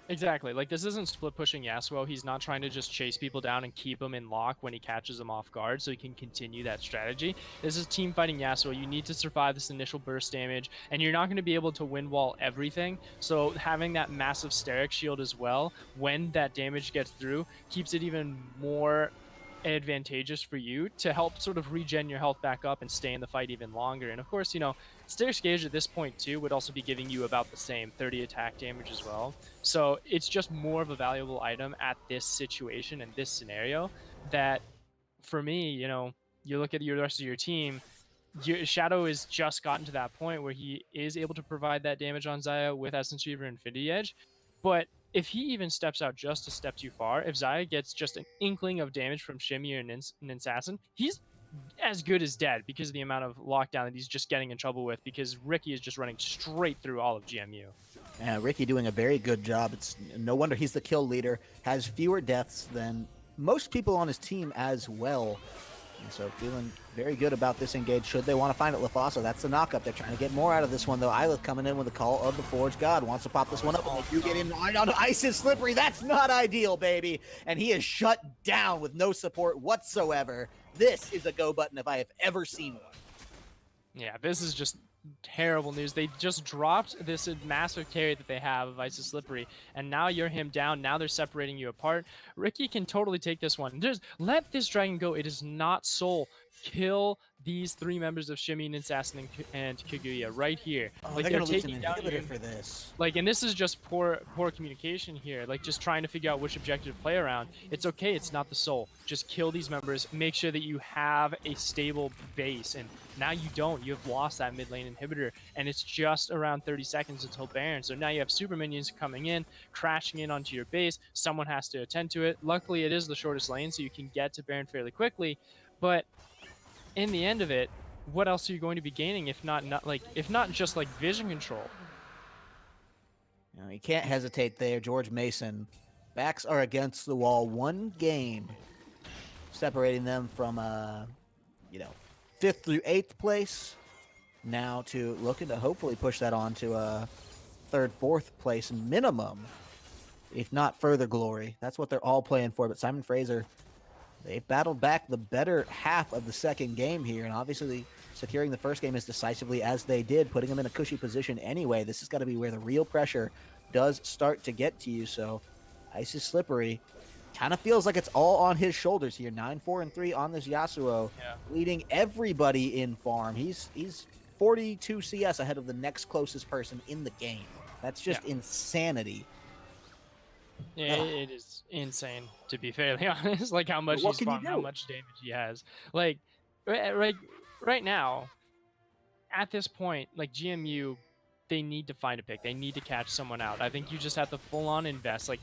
Exactly. Like, this isn't split pushing Yasuo. He's not trying to just chase people down and keep them in lock when he catches them off guard so he can continue that strategy. This is team fighting Yasuo. You need to survive this initial burst damage, and you're not going to be able to wind wall everything. So having that massive steric shield as well, when that damage gets through, keeps it even more advantageous for you to help sort of regen your health back up and stay in the fight even longer. And of course, you know, Steric Gauge at this point too would also be giving you about the same 30 attack damage as well. So it's just more of a valuable item at this situation and this scenario that, for me, you know, you look at the rest of your team, Shadow has just gotten to that point where he is able to provide that damage on Xayah with Essence Reaver and Infinity Edge. But if he even steps out just a step too far, if Xayah gets just an inkling of damage from Shimmy or Ninsassin, he's as good as dead because of the amount of lockdown that he's just getting in trouble with, because Ricky is just running straight through all of GMU. Yeah, Ricky doing a very good job. It's no wonder he's the kill leader, has fewer deaths than most people on his team as well. And so feeling very good about this engage should they want to find it. LaFasa, that's the knockup. They're trying to get more out of this one, though. Ilith coming in with the call of the Forge God. Wants to pop this one up. And they do get in on Ice is slippery. That's not ideal, baby. And he is shut down with no support whatsoever. This is a go button if I have ever seen one. Yeah, this is just terrible news. They just dropped this massive carry that they have of Ice is Slippery, and now you're him down. Now they're separating you apart. Ricky can totally take this one. Just let this dragon go. It is not Soul. Kill these three members of Shimmy, Assassin, and Kaguya right here. Oh, like, they're going to lose an taking down inhibitor for this. Like, and this is just poor communication here. Like, just trying to figure out which objective to play around. It's okay. It's not the Soul. Just kill these members. Make sure that you have a stable base. And now you don't. You have lost that mid lane inhibitor. And it's just around 30 seconds until Baron. So now you have super minions coming in, crashing in onto your base. Someone has to attend to it. Luckily, it is the shortest lane, so you can get to Baron fairly quickly. But in the end of it, what else are you going to be gaining if not just like vision control? You know, you can't hesitate there. George Mason, backs are against the wall. One game separating them from, 5th through 8th place. Now to looking to hopefully push that on to 3rd, 4th place minimum, if not further glory. That's what they're all playing for. But Simon Fraser, they've battled back the better half of the second game here, and obviously securing the first game as decisively as they did, putting them in a cushy position anyway. This has got to be where the real pressure does start to get to you. So Ice is Slippery. Kind of feels like it's all on his shoulders here. 9-4-3 on this Yasuo, leading everybody in farm. He's 42 CS ahead of the next closest person in the game. That's just insanity. Yeah, it is insane, to be fairly honest. Like, how much he's farmed, how much damage he has. Like, right now, at this point, like, GMU, they need to find a pick. They need to catch someone out. I think you just have to full-on invest. Like,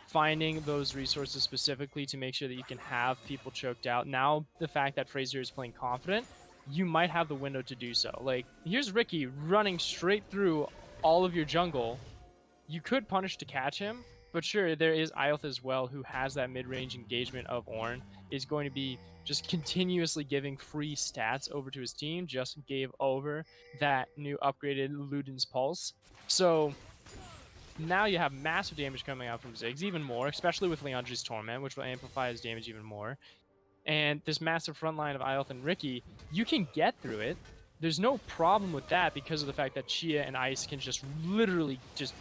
finding those resources specifically to make sure that you can have people choked out. Now, the fact that Fraser is playing confident, you might have the window to do so. Like, here's Ricky running straight through all of your jungle. You could punish to catch him, but sure, there is Ioth as well, who has that mid-range engagement of Ornn, is going to be just continuously giving free stats over to his team. Just gave over that new upgraded Luden's Pulse. So now you have massive damage coming out from Ziggs, even more, especially with Leandri's Torment, which will amplify his damage even more. And this massive front line of Ioth and Ricky, you can get through it. There's no problem with that because of the fact that Chia and Ice can just literally just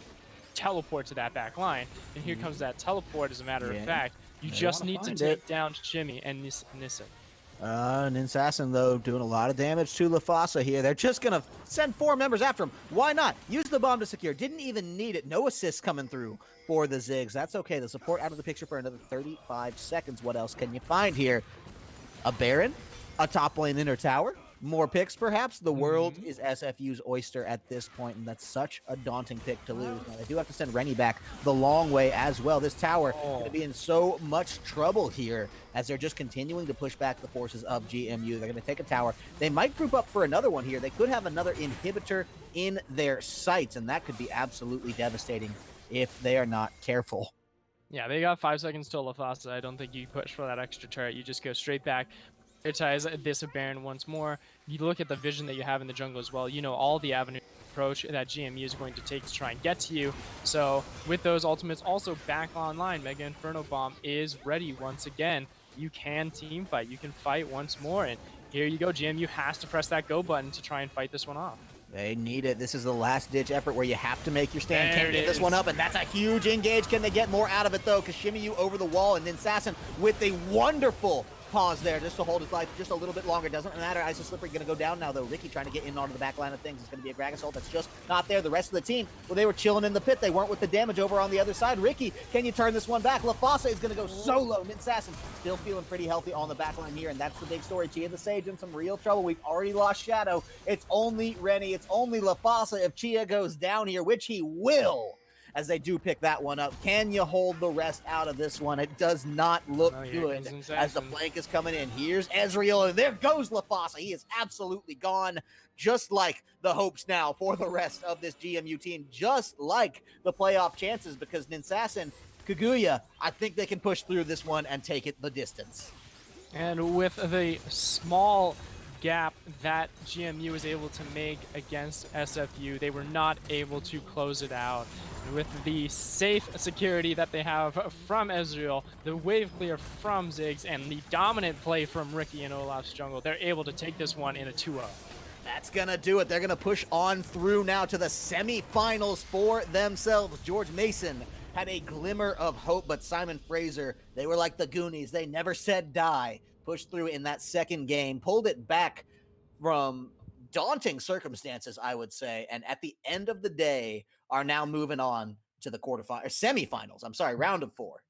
teleport to that back line. And here comes that teleport, as a matter of fact. You just need to take down Shimmy and Nissen. Ninsassin, though, doing a lot of damage to LaFasa here. They're just going to send 4 members after him. Why not? Use the bomb to secure. Didn't even need it. No assists coming through for the Ziggs. That's okay. The support out of the picture for another 35 seconds. What else can you find here? A Baron? A top lane inner tower? More picks, perhaps? The world is SFU's oyster at this point, and that's such a daunting pick to lose. Now, they do have to send Rennie back the long way as well. This tower going to be in so much trouble here as they're just continuing to push back the forces of GMU. They're going to take a tower. They might group up for another one here. They could have another inhibitor in their sights, and that could be absolutely devastating if they are not careful. Yeah, they got 5 seconds till LaFasa. I don't think you push for that extra turret. You just go straight back, prioritize this Baron once more. You look at the vision that you have in the jungle as well. You know all the avenues of approach that GMU is going to take to try and get to you. So with those ultimates also back online, Mega Inferno Bomb is ready once again. You can team fight. You can fight once more. And here you go. GMU has to press that go button to try and fight this one off. They need it. This is the last-ditch effort where you have to make your stand. There Can't it give this one is. up, and that's a huge engage. Can they get more out of it, though? Kashimiyu over the wall, and then Sasson with a wonderful pause there just to hold his life just a little bit longer. Doesn't matter. Isis Slippery going to go down now, though. Ricky trying to get in onto the back line of things. It's going to be a Gragas ult that's just not there. The rest of the team, well, they were chilling in the pit. They weren't with the damage over on the other side. Ricky, can you turn this one back? LaFasa is going to go solo. Min Sasson still feeling pretty healthy on the back line here, and that's the big story. Chia the Sage in some real trouble. We've already lost Shadow. It's only Rennie. It's only LaFasa if Chia goes down here, which he will. As they do pick that one up. Can you hold the rest out of this one? It does not look good as the flank is coming in. Here's Ezreal, and there goes LaFasa. He is absolutely gone, just like the hopes now for the rest of this GMU team, just like the playoff chances, because Ninsassin, Kaguya, I think they can push through this one and take it the distance. And with the small gap that GMU was able to make against SFU, they were not able to close it out. With the safe security that they have from Ezreal, the wave clear from Ziggs, and the dominant play from Ricky and Olaf's jungle, they're able to take this one in a 2-0. That's going to do it. They're going to push on through now to the semifinals for themselves. George Mason had a glimmer of hope, but Simon Fraser, they were like the Goonies. They never said die. Pushed through in that second game, pulled it back from daunting circumstances, I would say, and at the end of the day are now moving on to the semifinals. I'm sorry, round of 4.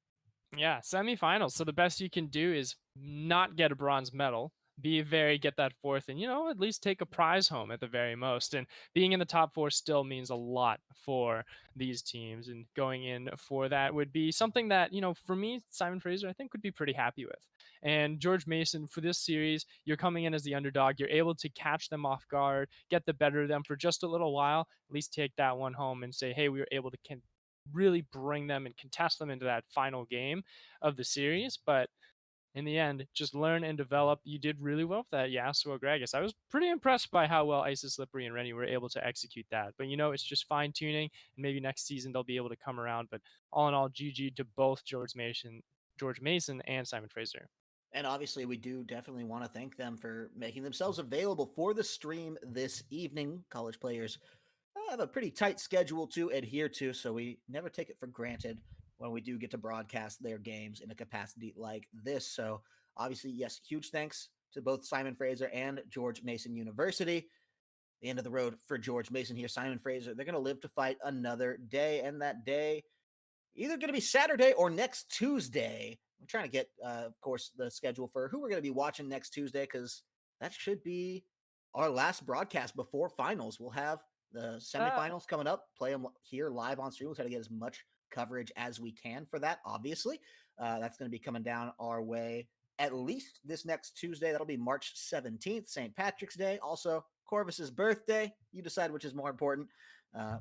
Yeah, semifinals. So the best you can do is not get a bronze medal, get that fourth, and at least take a prize home at the very most. And being in the top 4 still means a lot for these teams, and going in for that would be something that, for me, Simon Fraser, I think would be pretty happy with. And George Mason, for this series, you're coming in as the underdog. You're able to catch them off guard, get the better of them for just a little while, at least take that one home and say, hey, we were able to really bring them and contest them into that final game of the series. But in the end, just learn and develop. You did really well with that Yasuo Gragas. I was pretty impressed by how well Isis Slippery and Rennie were able to execute that. But it's just fine tuning, and maybe next season they'll be able to come around. But all in all, GG to both George Mason and Simon Fraser. And obviously, we do definitely want to thank them for making themselves available for the stream this evening. College players have a pretty tight schedule to adhere to, so we never take it for granted when we do get to broadcast their games in a capacity like this. So obviously, yes, huge thanks to both Simon Fraser and George Mason University. The end of the road for George Mason here. Simon Fraser, they're going to live to fight another day, and that day either going to be Saturday or next Tuesday. I'm trying to get, of course, the schedule for who we're going to be watching next Tuesday, because that should be our last broadcast before finals. We'll have the semifinals coming up, play them here live on stream. We'll try to get as much coverage as we can for that, obviously. That's going to be coming down our way at least this next Tuesday. That'll be March 17th, St. Patrick's Day. Also, Corvus's birthday. You decide which is more important.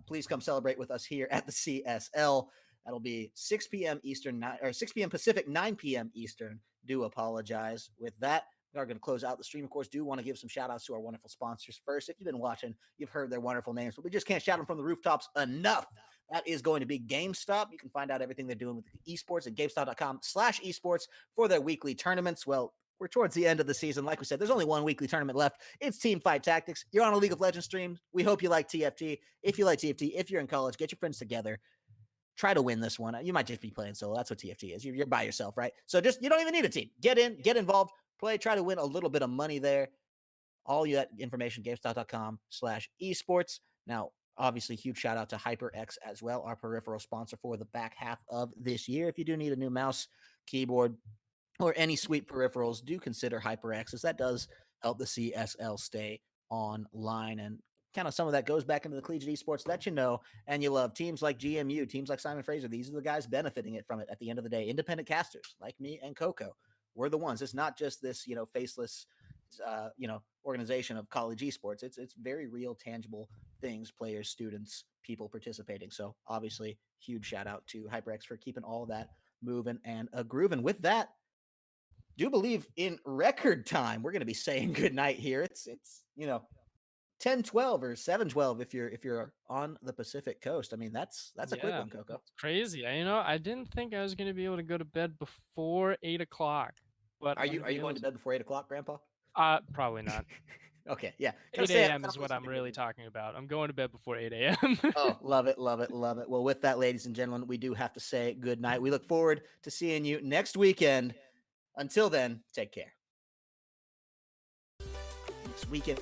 Please come celebrate with us here at the CSL. That'll be 6 p.m. Eastern, or 6 p.m. Pacific, 9 p.m. Eastern. Do apologize with that. We are going to close out the stream. Of course, do want to give some shout outs to our wonderful sponsors first. If you've been watching, you've heard their wonderful names, but we just can't shout them from the rooftops enough. That is going to be GameStop. You can find out everything they're doing with esports at GameStop.com/esports for their weekly tournaments. Well, we're towards the end of the season. Like we said, there's only one weekly tournament left. It's Team Fight Tactics. You're on a League of Legends stream. We hope you like TFT. If you like TFT, if you're in college, get your friends together. Try to win this one. You might just be playing solo. That's what TFT is. You're by yourself, right? So you don't even need a team. Get in, get involved, play, try to win a little bit of money there. All that information, GameStop.com/esports. Now, obviously, huge shout out to HyperX as well, our peripheral sponsor for the back half of this year. If you do need a new mouse, keyboard, or any sweet peripherals, do consider HyperX, as that does help the CSL stay online. And kind of some of that goes back into the collegiate esports that you know and you love. Teams like GMU, teams like Simon Fraser, these are the guys benefiting from it at the end of the day. Independent casters like me and Coco, we're the ones. It's not just this, faceless, organization of college esports. It's very real, tangible things, players, students, people participating. So obviously, huge shout out to HyperX for keeping all that moving and grooving. With that, do believe in record time we're going to be saying goodnight here. It's 10:12 or 7:12 if you're on the Pacific Coast. I mean, that's a quick one, Coco. It's crazy. I didn't think I was gonna be able to go to bed before 8 o'clock, but Are I'm you gonna be going able to to. bed before 8 o'clock, Grandpa? Probably not. Okay, yeah. 8 a.m. is what I'm really talking about. I'm going to bed before 8 a.m. Oh, love it, love it, love it. Well, with that, ladies and gentlemen, we do have to say good night. We look forward to seeing you next weekend. Until then, take care. Next weekend.